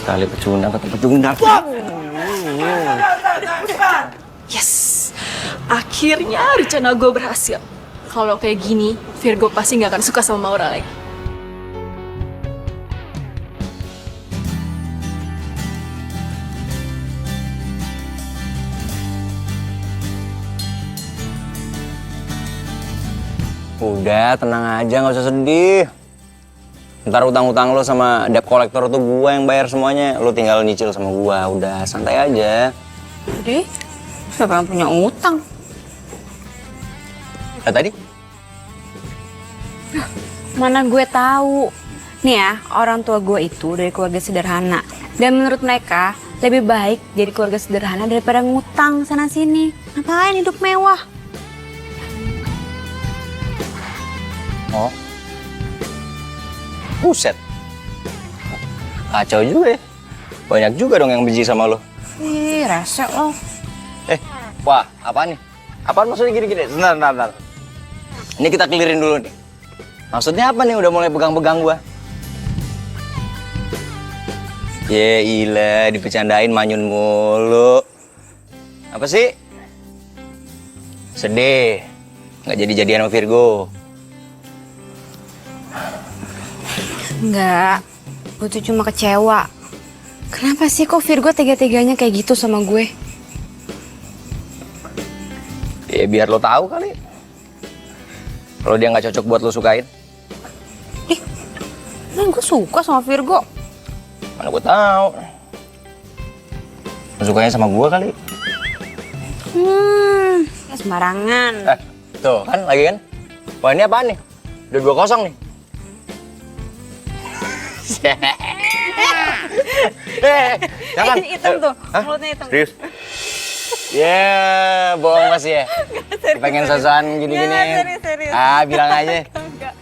sekali pecundang kata pecundang. Yes, akhirnya rencana gue berhasil. Kalau kayak gini, Virgo pasti nggak akan suka sama Maura lagi. Udah, tenang aja, nggak usah sedih. Ntar utang-utang lo sama debt collector tuh gua yang bayar semuanya. Lo tinggal nyicil sama gua, udah santai aja. Jadi, siapa yang punya utang? Tadi? Mana gue tahu. Nih ya, orang tua gue itu dari keluarga sederhana. Dan menurut mereka, lebih baik jadi keluarga sederhana daripada ngutang sana-sini. Ngapain hidup mewah? Oh. Buset. Kacau juga ya. Banyak juga dong yang benci sama lo. Ih, rese lo. Wah, apaan nih? Apaan maksudnya gini-gini? Bentar. Ini kita clearin dulu nih. Maksudnya apa nih udah mulai pegang-pegang gua? Ya ilah, dipecandain manyun mulu. Apa sih? Sedih. Nggak jadi-jadian sama Virgo. Enggak, gue tuh cuma kecewa. Kenapa sih kok Virgo tega-teganya kayak gitu sama gue? Ya biar lo tahu kali. Kalau dia nggak cocok buat lo sukain. Nah, gue suka sama Virgo. Mana gue tahu. Lo sukanya sama gue kali. Ya sembarangan. Tuh kan lagi kan. Wah ini apaan nih? Udah 2-0 nih. Jangan. Hitam tuh, mulutnya hitam. Serius? Ya, bohong masih ya. Pengen sosokan gini-gini. Serius. Bilang aja.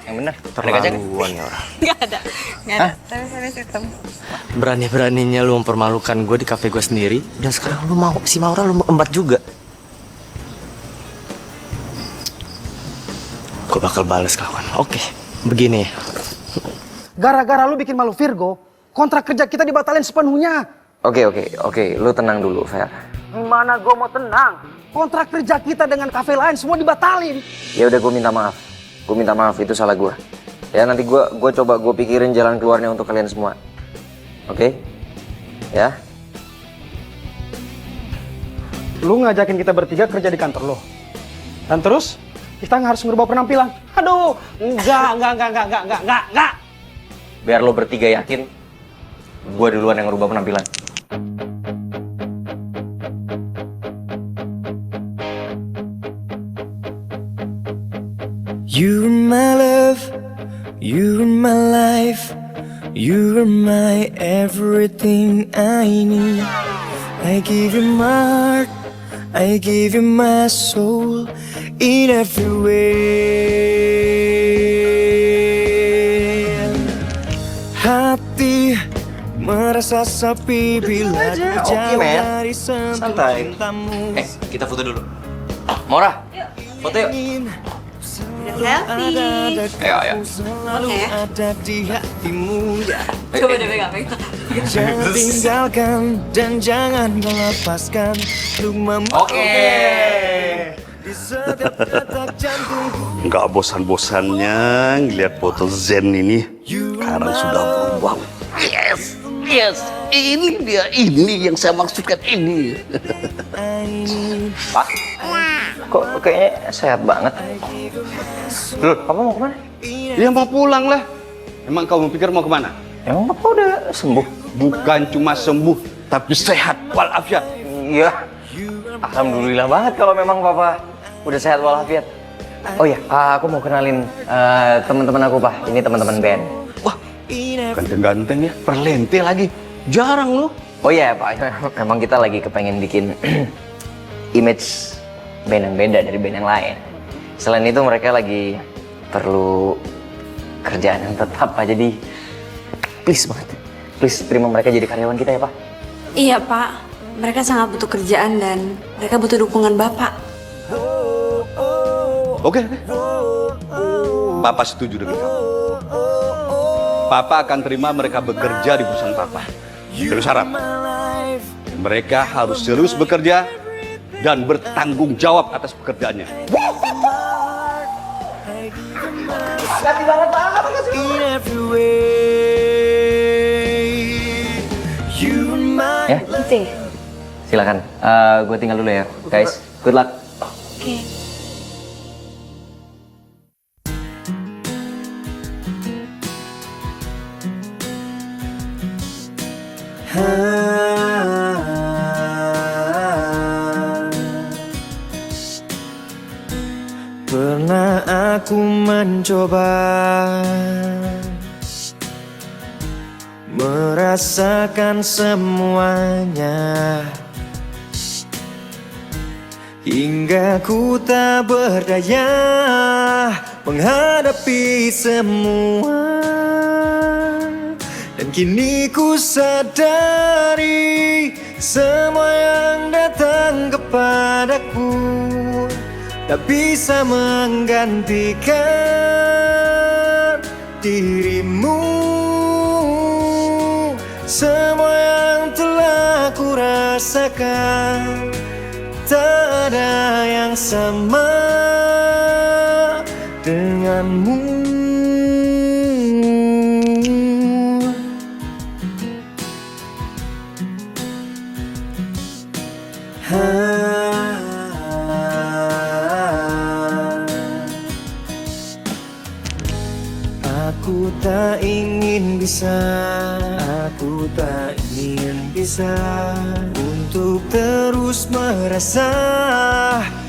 Yang bener. Terlaluan ya orang. Gak ada. Tapi serius hitam. Berani-beraninya lu mempermalukan gue di kafe gue sendiri. Dan sekarang lu mau si Maura lu embat juga. Gue bakal balas kawan. Oke, begini. Gara-gara lu bikin malu Virgo, kontrak kerja kita dibatalin sepenuhnya. Oke. Lu tenang dulu, Fer. Gimana gue mau tenang? Kontrak kerja kita dengan kafe lain semua dibatalin. Ya udah, gue minta maaf. Gue minta maaf, itu salah gue. Ya nanti gue coba gue pikirin jalan keluarnya untuk kalian semua. Oke? Ya? Lu ngajakin kita bertiga kerja di kantor lo. Dan terus kita harus ngerubah penampilan. Aduh, enggak. Biar lo bertiga yakin, gue duluan yang ngerubah penampilan. You are my love, you are my life, you are my everything I need. I give you my heart, I give you my soul in every way. Hati merasa sepi bila jauh dari sentuh cintamu. Kita foto dulu. Maura, foto yuk. Selfie. Ayo. Selalu ada di hatimu. Coba deh pegang. Jangan tinggalkan dan jangan lepaskan untuk di setiap detak jantungku. Nggak bosan-bosannya ngeliat foto Zen ini. Sekarang sudah berubah. Yes, ini dia, ini yang saya maksudkan ini. Pak, kok kayaknya sehat banget. Loh, Papa mau kemana? Ya mau pulang lah. Emang kamu pikir mau kemana? Emang Papa udah sembuh? Bukan cuma sembuh, tapi sehat walafiat. Iya. Alhamdulillah banget kalau memang Papa udah sehat walafiat. Oh iya, aku mau kenalin teman-teman aku, Pak. Ini teman-teman band. Wah, ganteng-ganteng ya, perlente lagi. Jarang loh. Oh iya, Pak. Memang kita lagi kepengen bikin image band yang beda dari band yang lain. Selain itu mereka lagi perlu kerjaan yang tetap, Pak. Jadi please banget, please terima mereka jadi karyawan kita ya, Pak. Iya, Pak. Mereka sangat butuh kerjaan dan mereka butuh dukungan Bapak. Oke. Papa setuju dengan kamu. Papa akan terima mereka bekerja di perusahaan Papa. Satu syarat. Mereka harus serius bekerja dan bertanggung jawab atas pekerjaannya. Ya, silakan. Gue tinggal dulu ya, guys. Good luck. Oke. Pernah aku mencoba merasakan semuanya, hingga ku tak berdaya menghadapi semua. Dan kini ku sadari semua yang datang kepadaku tak bisa menggantikan dirimu. Semua yang telah ku rasakan tak ada yang sama denganmu. Aku tak ingin bisa, aku tak ingin bisa untuk terus merasa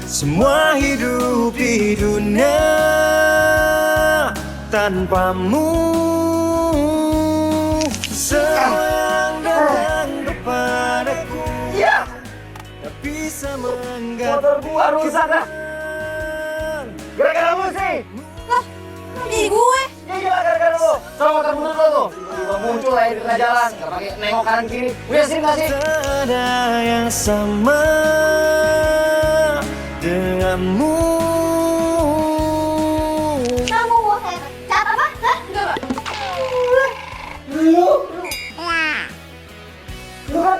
semua hidup di dunia tanpamu. Semua yang datang kepadaku tak bisa menggantikan. Motor gua rusak dah. Gara-gara lu sih. Jadi gue. Iya, gara-gara lu. Sama motor butut lo tuh. Tiba muncul aja di tengah jalan. Gak pake nengok kanan kiri. Udah sini gak sih? Tak ada yang sama denganmu. Kamu mau saya cat apa? Hah? Enggak, Pak. Lu kan?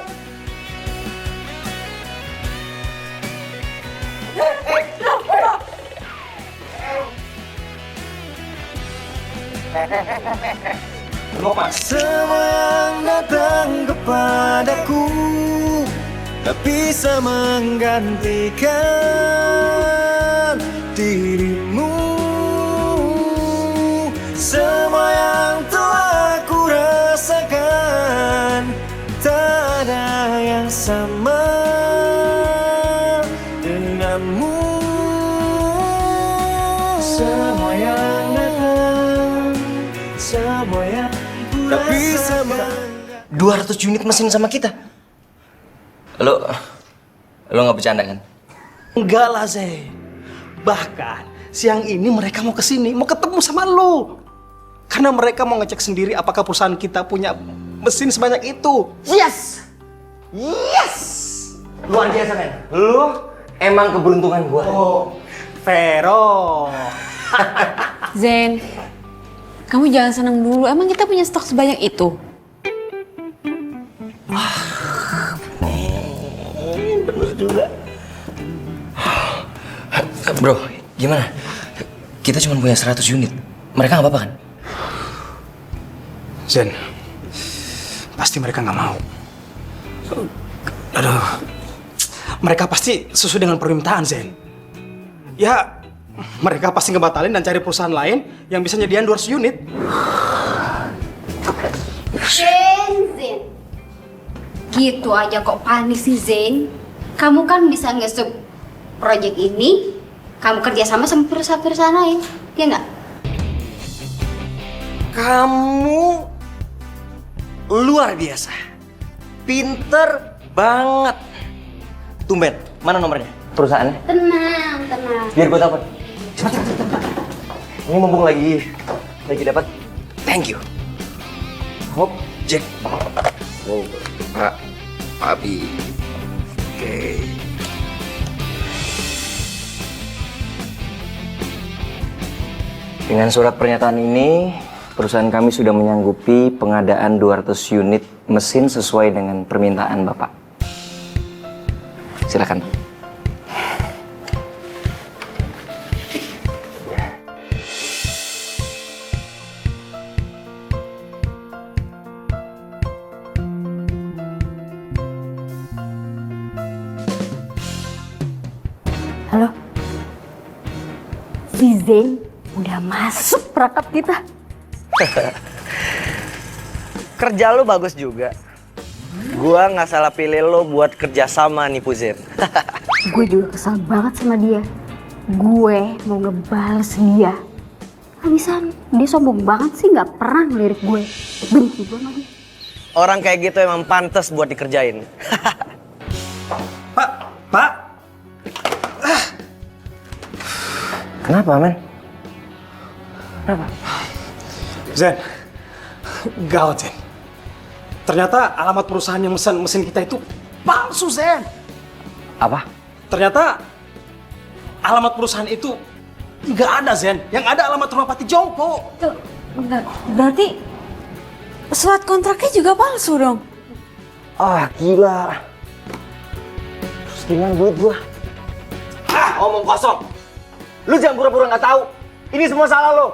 Semua yang datang kepadaku tak bisa menggantikan dirimu. Semua yang telah ku rasakan tak ada yang sama denganmu. Semua yang datang, semua yang tak bisa 200 unit mesin sama kita. Lo nggak bercanda kan? Enggak lah, Zay. Bahkan siang ini mereka mau kesini, mau ketemu sama lo. Karena mereka mau ngecek sendiri apakah perusahaan kita punya mesin sebanyak itu. Yes! Yes! Luar biasa, men. Lu emang keberuntungan gua. Oh, Vero. Zen, kamu jangan senang dulu. Emang kita punya stok sebanyak itu? Bener juga. Bro, gimana? Kita cuma punya 100 unit. Mereka nggak apa-apa kan? Zen, pasti mereka nggak mau. Aduh, mereka pasti sesuai dengan permintaan, Zen. Ya, mereka pasti ngebatalin dan cari perusahaan lain yang bisa nyediain 200 unit. Zen. Gitu aja kok panik sih, Zen. Kamu kan bisa nge-sub project ini, kamu kerjasama sama perusahaan-perusahaan lain, ya nggak? Kamu luar biasa. Pinter banget. Tumben, mana nomornya? Perusahaannya? Tenang. Biar gue telepon. Cepat. Ini mumpung lagi dapat. Thank you. Hop, Jack. Oh, Pak Abi. Oke. Dengan surat pernyataan ini, perusahaan kami sudah menyanggupi pengadaan 200 unit mesin sesuai dengan permintaan Bapak. Silakan. Halo. Si Zain udah masuk perangkap kita. Kerja lu bagus juga. Gua nggak salah pilih lo buat kerja sama nih Puzen. Gue juga kesal banget sama dia. Gue mau ngebales dia. Habisan, dia sombong banget sih, nggak pernah ngelirik gue. Benci gue sama dia. Orang kayak gitu emang pantas buat dikerjain. Pak. Kenapa, men? Kenapa? Zen, gawat Zen. Ternyata alamat perusahaan yang mesin mesin kita itu palsu, Zen. Apa? Ternyata alamat perusahaan itu nggak ada, Zen. Yang ada alamat rumah Pati Jompo. Tuh, bentar. Berarti surat kontraknya juga palsu dong? Ah, gila. Terus gimana duit gua? Omong kosong. Lu jangan pura-pura nggak tahu. Ini semua salah lo.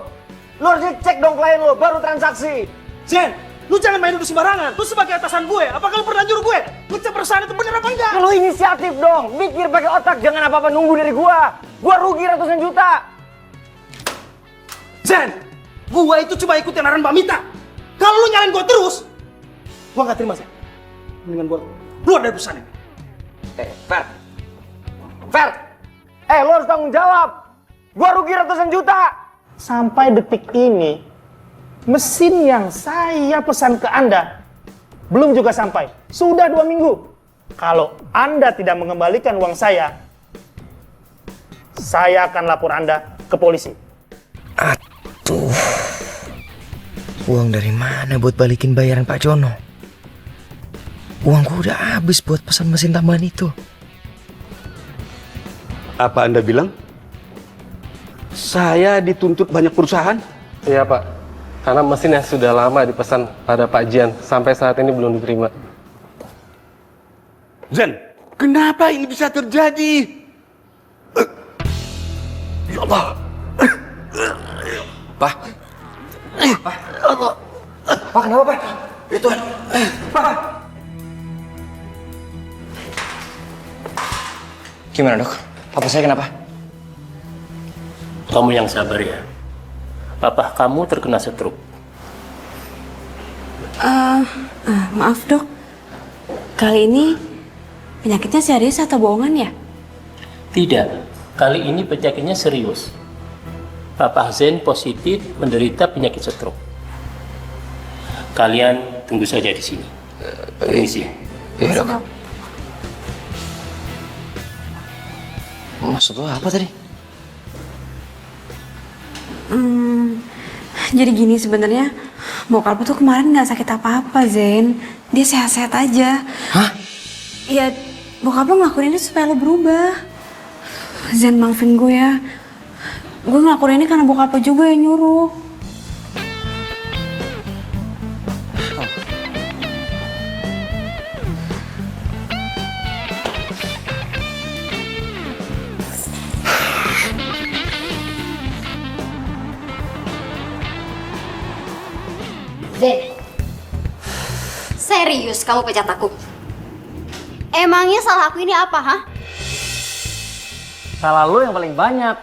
Lu harus cek dong klien lo baru transaksi. Zen, lu jangan main dulu sembarangan. Lu sebagai atasan gue, apakah lu pernah nyuruh gue ngecek perusahaan itu bener apa enggak? Lu inisiatif dong. Mikir pakai otak, jangan apa-apa nunggu dari gua. Gua rugi ratusan juta. Zen, gua itu cuma ikutin arahan Mbak Mita. Kalau lu nyalain gua terus, gua nggak terima, Zen. Mendingan gua keluar dari perusahaan ini. Fer. Lu harus tanggung jawab. Gua rugi ratusan juta. Sampai detik ini, mesin yang saya pesan ke Anda belum juga sampai. Sudah 2 minggu. Kalau Anda tidak mengembalikan uang saya akan lapor Anda ke polisi. Aduh. Uang dari mana buat balikin bayaran Pak Jono? Uangku udah habis buat pesan mesin tambahan itu. Apa Anda bilang? Saya dituntut banyak perusahaan? Iya Pak, karena mesin yang sudah lama dipesan pada Pak Jian sampai saat ini belum diterima. Zen, kenapa ini bisa terjadi? Ya Allah. Pak. Pak, kenapa Pak? Ya Tuhan. Pak. Gimana dok? Papa saya kenapa? Kamu yang sabar ya. Papa kamu terkena stroke. Maaf dok. Kali ini penyakitnya serius atau bohongan ya? Tidak, kali ini penyakitnya serius. Papa Zen positif menderita penyakit stroke. Kalian tunggu saja di sini. Permisi. Iya dok. Maksud lo apa tadi? Jadi gini sebenarnya bokap tuh kemarin nggak sakit apa-apa Zen. Dia sehat-sehat aja. Hah? Ya bokap lo ngelakuin ini supaya lo berubah. Zen maafin gue ya. Gue ngelakuin ini karena bokap lo juga yang nyuruh. Zen, serius kamu pecat aku? Emangnya salah aku ini apa, hah? Salah lu yang paling banyak.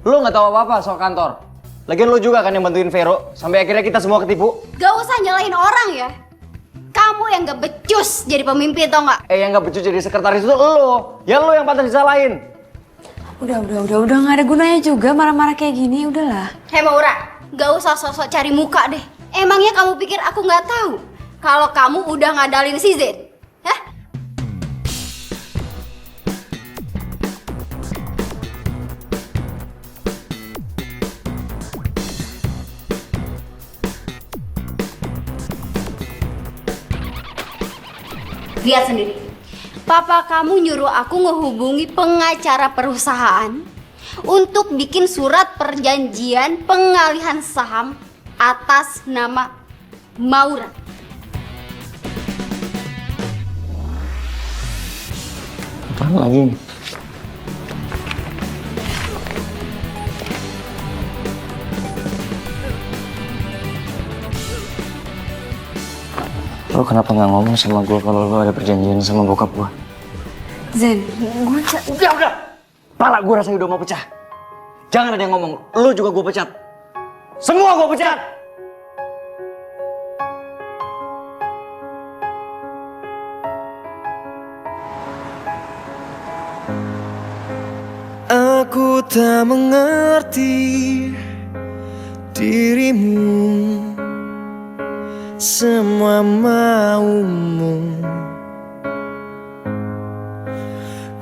Lu nggak tahu apa-apa soal kantor. Lagian lu juga kan yang bantuin Vero sampai akhirnya kita semua ketipu. Gak usah nyalahin orang ya. Kamu yang gak becus jadi pemimpin, tau nggak? Yang nggak becus jadi sekretaris itu lu. Ya lu yang pantas disalahin. Udah nggak ada gunanya juga marah-marah kayak gini, udahlah. Hei Maura, gak usah sosok cari muka deh. Emangnya kamu pikir aku nggak tahu kalau kamu udah ngadalin si Zen? Hah? Lihat sendiri. Papa kamu nyuruh aku ngehubungi pengacara perusahaan untuk bikin surat perjanjian pengalihan saham atas nama Maura. Apaan lagi nih? Lo kenapa nggak ngomong sama gue kalau lo ada perjanjian sama bokap gue? Zen, gue Udah! Pala gue rasanya udah mau pecah. Jangan ada yang ngomong, lo juga gue pecat. Semua gue pecat! Aku tak mengerti dirimu, semua maumu.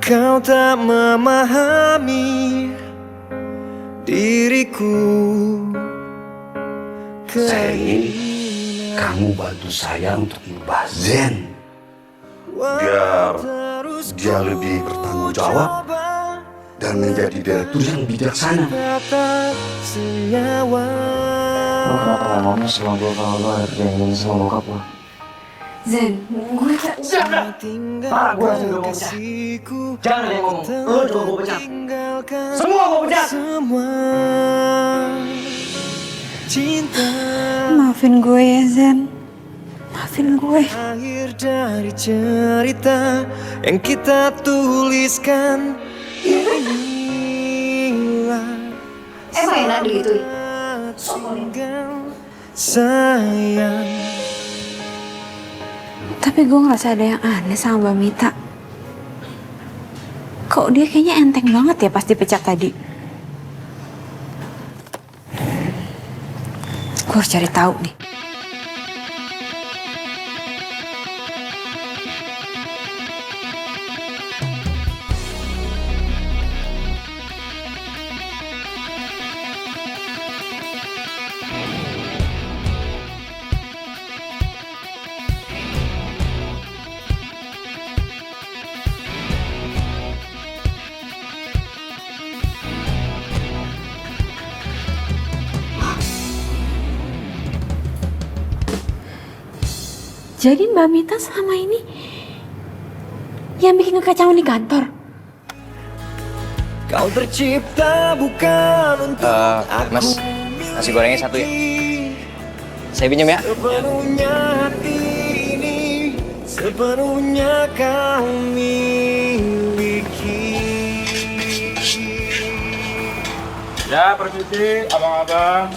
Kau tak memahami diriku. Saya ingin kamu bantu saya untuk merubah Zen. Biar dia lebih bertanggung jawab dan menjadi direktur yang bijaksana. Lo kenapa nggak ngomong sama gue kalau lo ada perjanjian sama bokap lo? Zen, gue tak... Pala gue rasanya udah mau pecah. Jangan ada yang ngomong, lo juga gue pecat. Semua gue pecat! Maafin gue ya, Zen. Maafin gue. Akhir dari cerita yang kita tuliskan. Emang enak digituin? Sayang. Tapi gue ngerasa ada yang aneh sama Mbak Mita. Kok dia kayaknya enteng banget ya pas dipecat tadi? Gue harus cari tahu nih. Jadi Mbak Mita selama ini yang bikin kekacauan di kantor? Kau tercipta bukan untuk Mas, nasi gorengnya satu ya? Saya pinjam ya? sepenuhnya hati ini, sepenuhnya kau miliki. Ya, permisi, abang-abang.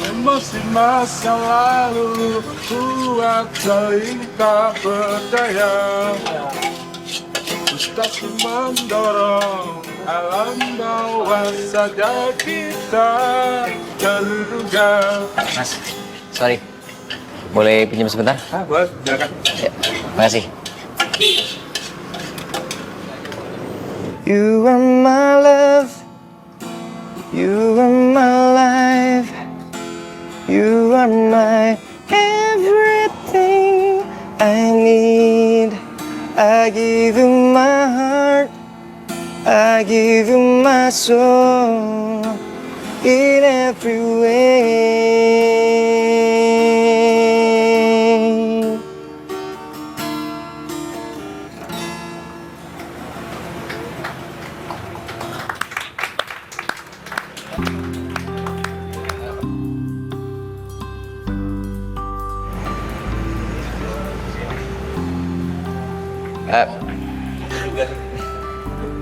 Emosi masa lalu buat saling tak berdaya. Frustasi mendorong alam bawah saja kita terduga. Mas, sorry. Boleh pinjam sebentar? Boleh, silakan. Ya, makasih. You are my love, you are my life, you are my everything I need. I give you my heart, I give you my soul in every way.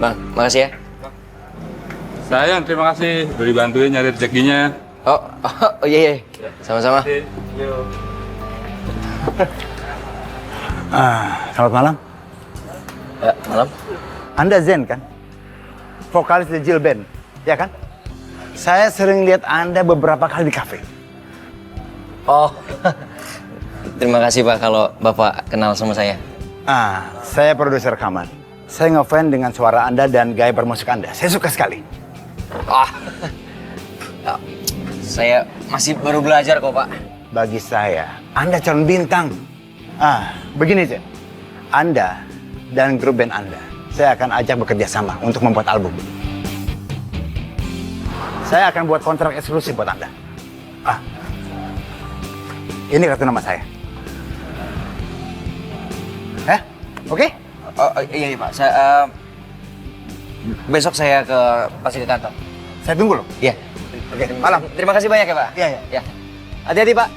Bang, makasih ya. Sayang, terima kasih udah dibantuin nyari rezekinya. Oh iya. Sama-sama. Selamat malam. Ya, malam. Anda Zen kan? Vokalis The Jill Band, ya kan? Saya sering lihat Anda beberapa kali di kafe. Oh, terima kasih Pak kalau Bapak kenal sama saya. Saya produser rekaman. Saya ngefans dengan suara Anda dan gaya bermusik Anda. Saya suka sekali. Saya masih baru belajar kok Pak. Bagi saya, Anda calon bintang. Begini Zen. Anda dan grup band Anda, saya akan ajak bekerja sama untuk membuat album. Saya akan buat kontrak eksklusif buat Anda. Ini kartu nama saya. Oke? Iya Pak. Besok saya ke pasti ke kantor. Saya tunggu loh. Iya. Oke, malam. Terima kasih banyak ya Pak. Iya, iya. Hati-hati Pak.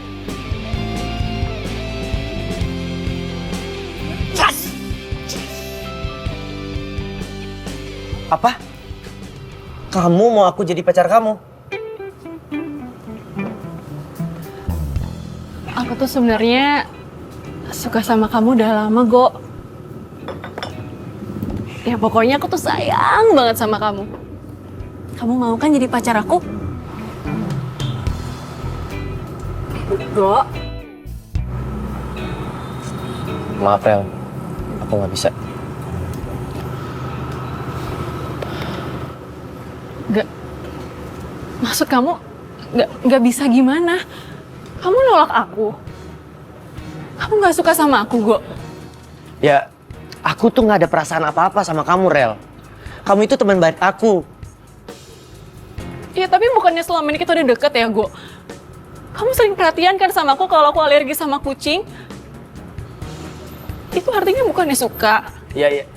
Apa? Kamu mau aku jadi pacar kamu? Aku tuh sebenarnya suka sama kamu udah lama, Go. Ya pokoknya aku tuh sayang banget sama kamu. Kamu mau kan jadi pacar aku? Go. Maaf, Rel. Aku nggak bisa. Gak. Maksud kamu gak bisa gimana? Kamu nolak aku? Kamu gak suka sama aku, Go? Ya, aku tuh nggak ada perasaan apa-apa sama kamu, Rel. Kamu itu teman baik aku. Ya tapi bukannya selama ini kita udah deket ya, Go? Kamu sering perhatian kan sama aku kalau aku alergi sama kucing? Itu artinya bukannya suka. Ya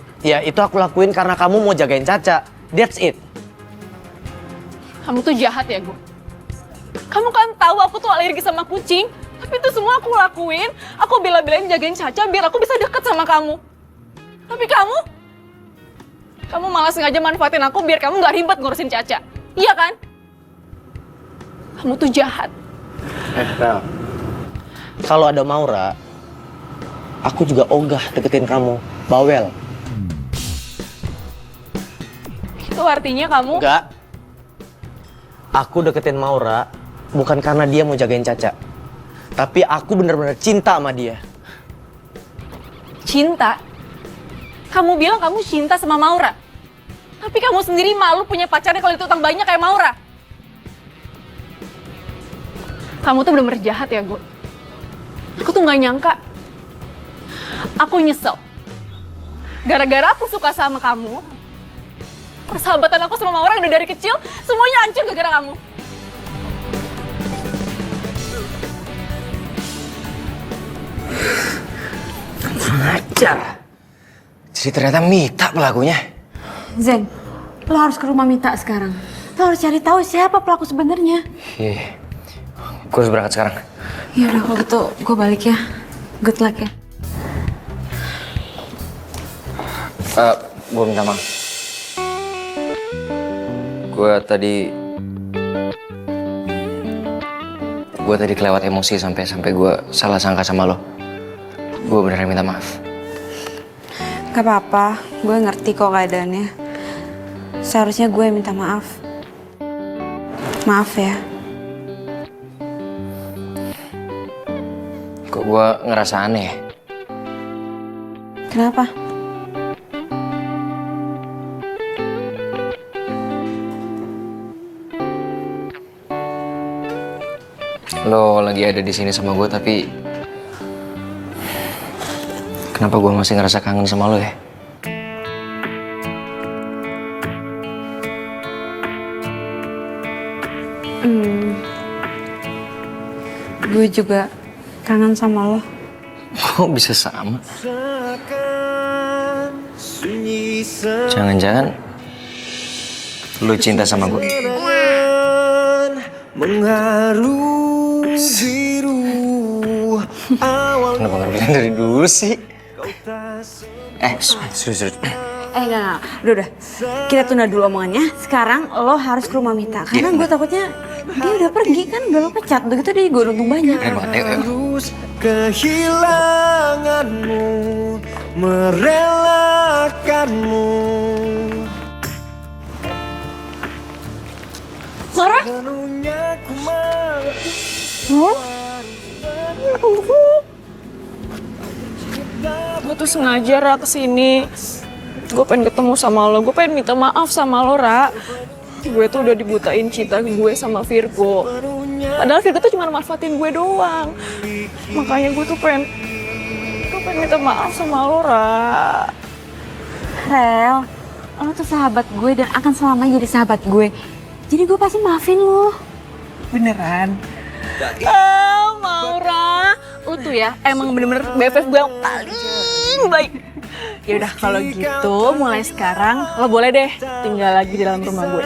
itu aku lakuin karena kamu mau jagain Caca. That's it. Kamu tuh jahat ya, Go. Kamu kan tahu aku tuh alergi sama kucing. Tapi itu semua aku lakuin. Aku bela-belain jagain Caca biar aku bisa deket sama kamu. Tapi kamu malah sengaja manfaatin aku biar kamu gak ribet ngurusin Caca. Iya kan? Kamu tuh jahat. Rel. Kalau ada Maura, aku juga ogah deketin kamu. Bawel. Itu artinya kamu... Enggak. Aku deketin Maura bukan karena dia mau jagain Caca. Tapi aku bener-bener cinta sama dia. Cinta? Kamu bilang kamu cinta sama Maura. Tapi kamu sendiri malu punya pacarnya kalau itu utang banyak kayak Maura. Kamu tuh bener-bener jahat ya, Go. Aku tuh gak nyangka. Aku nyesel. Gara-gara aku suka sama kamu, persahabatan aku sama Maura udah dari kecil, semuanya hancur gara-gara kamu. Ajar. Jadi ternyata Mita pelakunya. Zen, lo harus ke rumah Mita sekarang. Lo harus cari tahu siapa pelaku sebenarnya. Iya. Gue harus berangkat sekarang. Ya udah kalau gitu gue balik ya. Good luck ya. Gue minta maaf. Gue tadi kelewat emosi sampai gue salah sangka sama lo. Gue beneran minta maaf. Gak apa-apa, gue ngerti kok keadaannya. Seharusnya gue yang minta maaf. Maaf ya. Kok gue ngerasa aneh ya? Kenapa? Lo lagi ada di sini sama gue tapi kenapa gue masih ngerasa kangen sama lo ya? Gue juga kangen sama lo. Kok bisa sama? Jangan-jangan lo cinta sama gue? Kenapa nggak bilang dari dulu sih? Serius. Enggak. Udah. Kita tunda dulu omongannya. Sekarang lo harus ke rumah Mita. Karena gue takutnya dia udah pergi kan, udah lo pecat. Udah gitu dia gue untung banyak. Harus kehilanganmu, merelakanmu. Maura? Gue tuh sengaja Ra kesini. Gue pengen ketemu sama lo, gue pengen minta maaf sama lo, Ra. Gue tuh udah dibutain cinta gue sama Virgo. Padahal Virgo tuh cuma manfaatin gue doang. Makanya gue tuh pengen minta maaf sama lo, Ra. Rel, lo tuh sahabat gue dan akan selamanya jadi sahabat gue. Jadi gue pasti maafin lo. Beneran? Maura, lu tuh ya emang bener-bener BFF gue yang paling baik. Ya udah kalau gitu mulai sekarang lo boleh deh tinggal lagi di dalam rumah gue.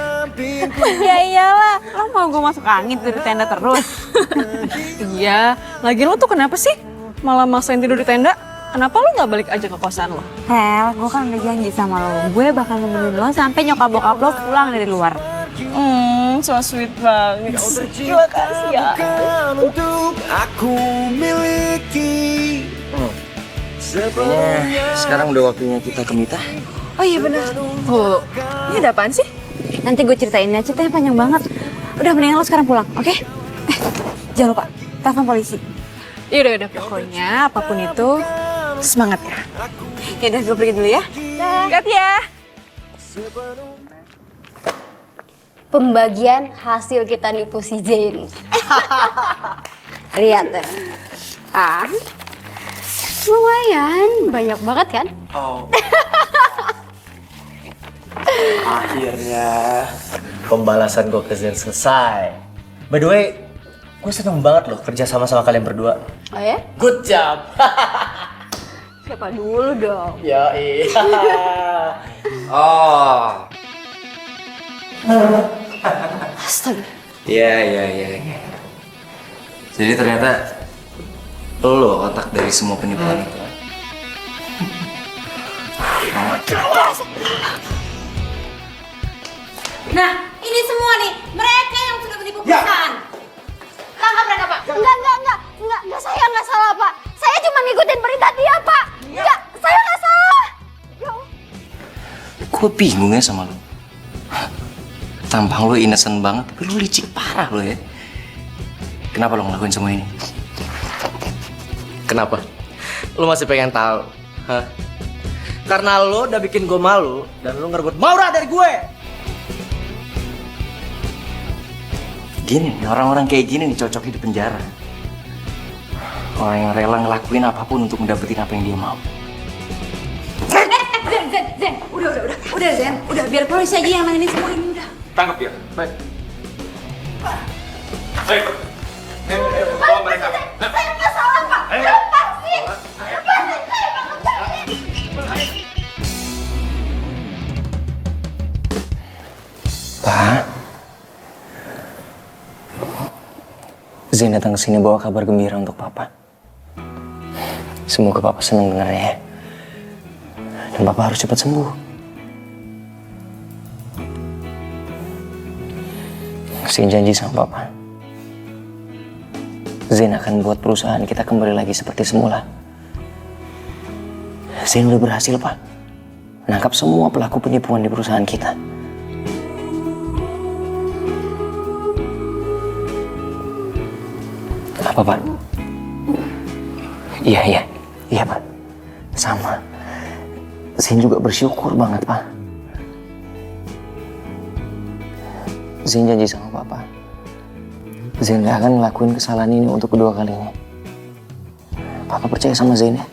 Ya iyalah, lo mau gue masuk angin dari tenda terus? Iya, lagi lo tuh kenapa sih malah maksain tidur di tenda? Kenapa lo nggak balik aja ke kosan lo? Rel, gue kan udah janji sama lo. Gue bakal nemenin lo sampai nyokap bokap lo pulang dari luar. So sweet banget. Terima kasih ya. Untuk aku miliki. Kayaknya sekarang udah waktunya kita ke Mita. Oh iya benar. Tuh, ini ada apaan sih? Nanti gue ceritain ya, ceritanya panjang banget. Udah mendingan lo sekarang pulang, oke? Jangan lupa, telepon polisi. Yaudah, pokoknya apapun itu semangat ya. Yaudah, gue pergi dulu ya. Hati ya. Pembagian hasil kita nipu si Zain. Lihat deh. Lumayan, banyak banget kan? Oh. Akhirnya pembalasan gue ke Zen selesai. By the way, gue seneng banget loh kerja sama kalian berdua. Oh ya? Good job. Siapa dulu dong? Ya iya. Oh. Astaga. Iya. Jadi ternyata lo otak dari semua penipuan itu. Nah, ini semua nih, mereka yang sudah menipu perusahaan. Tangkap mereka, Pak. Enggak, saya nggak salah, Pak. Saya cuma ngikutin perintah dia, Pak. Enggak, saya nggak salah. Ya Allah. Gue bingung ya sama lo. Tampang lo innocent banget, tapi lo licik parah lo ya. Kenapa lo ngelakuin semua ini? Kenapa? Lo masih pengen tahu? Hah? Karena lo udah bikin gue malu dan lo ngerebut Maura dari gue. Gini nih, orang-orang kayak gini nih cocok di penjara. Orang yang rela ngelakuin apapun untuk mendapatkan apa yang dia mau. Zen, udah Zen, udah biar polisi aja yang nanganin semua ini udah. Tangkap dia. Baik. Baik. Bawa mereka. Saya nggak salah, Pak. Lepasin. Lepasin saya, Pak, Zain datang ke sini bawa kabar gembira untuk Papa. Semoga Papa senang dengarnya ya. Dan Papa harus cepat sembuh. Zain janji sama Papa. Zain akan buat perusahaan kita kembali lagi seperti semula. Zain udah berhasil, Pak. Menangkap semua pelaku penipuan di perusahaan kita. Apa, Pak? Iya, Pak. Sama. Zain juga bersyukur banget, Pak. Zain janji sama Papa. Zain gak akan ngelakuin kesalahan ini untuk kedua kalinya. Papa percaya sama Zain ya?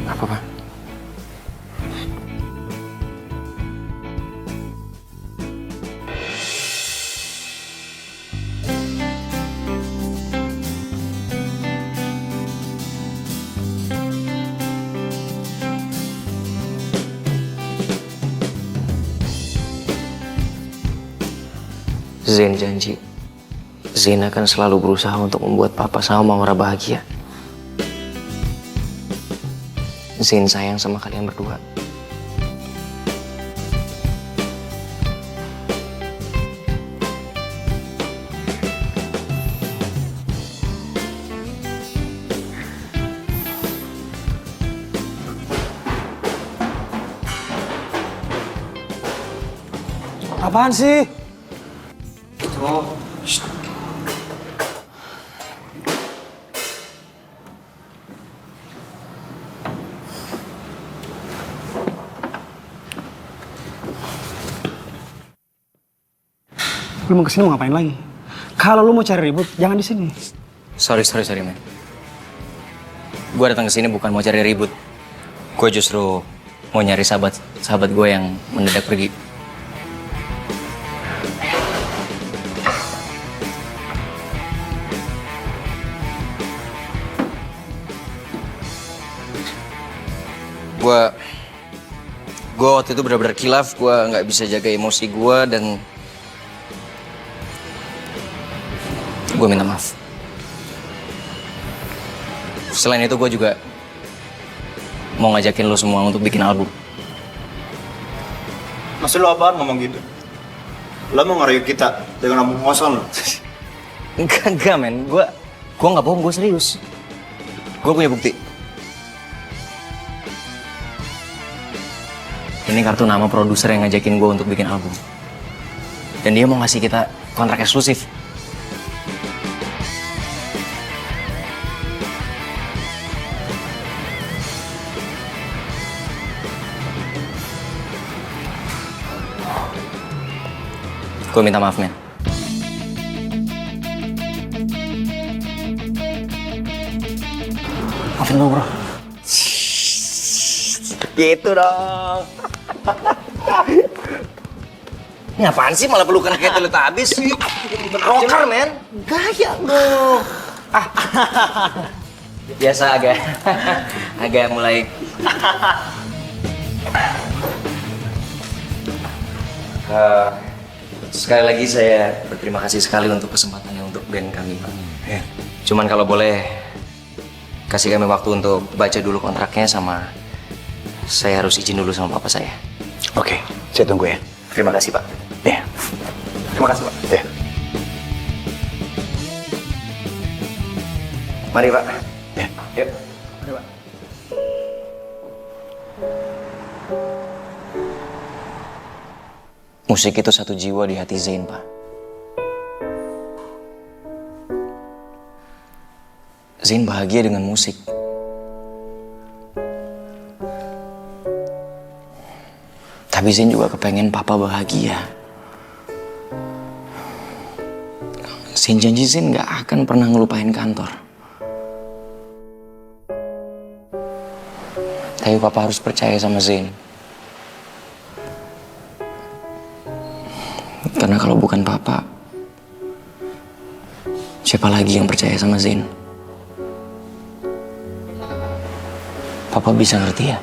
Apa, Pak? Zain janji, Zain akan selalu berusaha untuk membuat Papa sama Maura bahagia. Zain sayang sama kalian berdua. Apaan sih? Oh, Lu mau kesini mau ngapain lagi? Kalau lu mau cari ribut, jangan di sini. Sorry, men. Gue datang ke sini bukan mau cari ribut. Gue justru mau nyari sahabat gue yang mendadak pergi. Gue waktu itu benar-benar kilaf, gue nggak bisa jaga emosi gue dan gue minta maaf. Selain itu gue juga mau ngajakin lo semua untuk bikin album. Maksud lo apaan ngomong gitu? Lo mau ngerayu kita dengan album kosong lo? Enggak men, gue nggak bohong, gue serius. Gue punya bukti. Ini kartu nama produser yang ngajakin gue untuk bikin album. Dan dia mau ngasih kita kontrak eksklusif. Gue minta maaf, men. Maafin gue, bro. Gitu dong. Ini apaan sih malah pelukan kayak Teletubbies? Rocker, men. Gaya lo. Biasa agak mulai. Sekali lagi saya berterima kasih sekali untuk kesempatannya untuk band kami. Cuman kalau boleh kasih kami waktu untuk baca dulu kontraknya, sama saya harus izin dulu sama papa saya. Oke, saya tunggu ya. Terima kasih, Pak. Ya. Terima kasih, Pak. Ya. Mari, Pak. Ya. Yuk. Mari, Pak. Musik itu satu jiwa di hati Zain, Pak. Zain bahagia dengan musik. Tapi Zain juga kepengen papa bahagia. Zain janji Zain gak akan pernah ngelupain kantor. Tapi papa harus percaya sama Zain. Karena kalau bukan papa, siapa lagi yang percaya sama Zain? Papa bisa ngerti ya?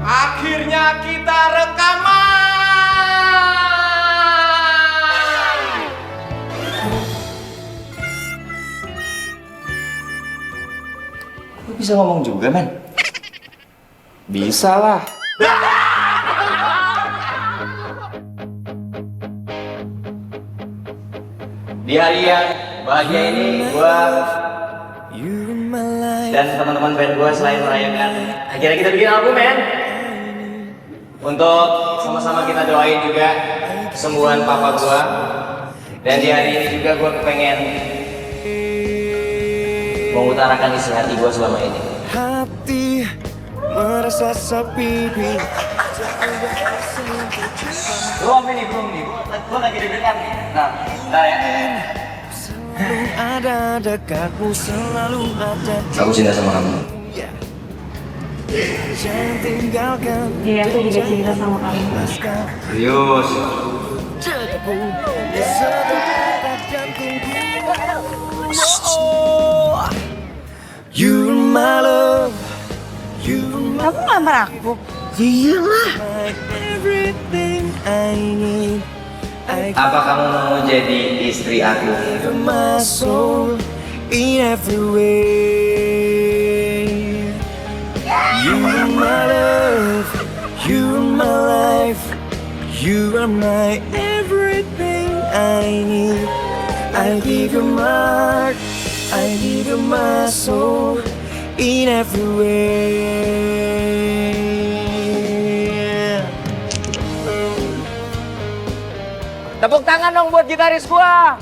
Akhirnya kita rekaman. Lu bisa ngomong juga, men? Bisa lah. Di hari yang bahagia ini, gua dan teman-teman band gua selain merayakan akhirnya kita bikin album, men. Untuk sama-sama kita doain juga kesembuhan papa gua. Dan di hari ini juga gua kepengen mengutarakan isi hati gua selama ini. Hati merasa sepi. Belum nih, gua lagi deg-degan nih. Nah, bentar ya. Selalu ada dekatmu, selalu ada. Aku cinta sama kamu. Jangan tinggalkan. Iya, aku juga cinta sama kamu. Serius. You're my love. Kamu ngelamar aku? Iyalah. Everything I need. Apa kamu mau jadi istri aku? My soul in every way. You are my love, you are my life, you are my everything I need. I give you my heart, I give you my soul, in every way. Tepuk tangan dong buat gitaris gua.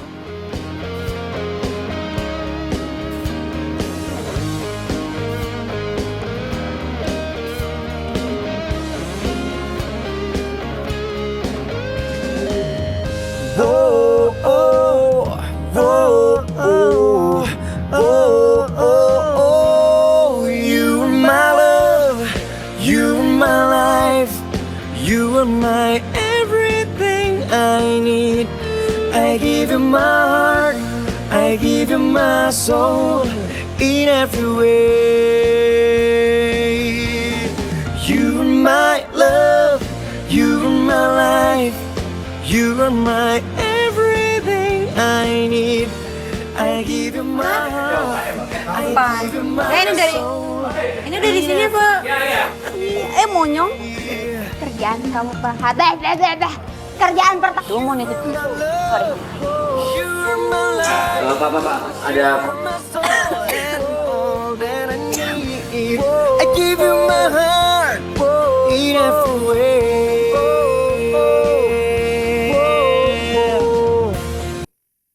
Oh, oh, oh, oh, oh, oh, oh. You are my love, you are my life, you are my everything I need. I give you my heart, I give you my soul, in every way. You are my love, you are my life, you are my everything I need. I give you my heart, I give you my soul. Ini dari sini apa? Monyong. Kerjaan kamu kerjaan pertama. Lu mau nitip. Sorry. Pak, ada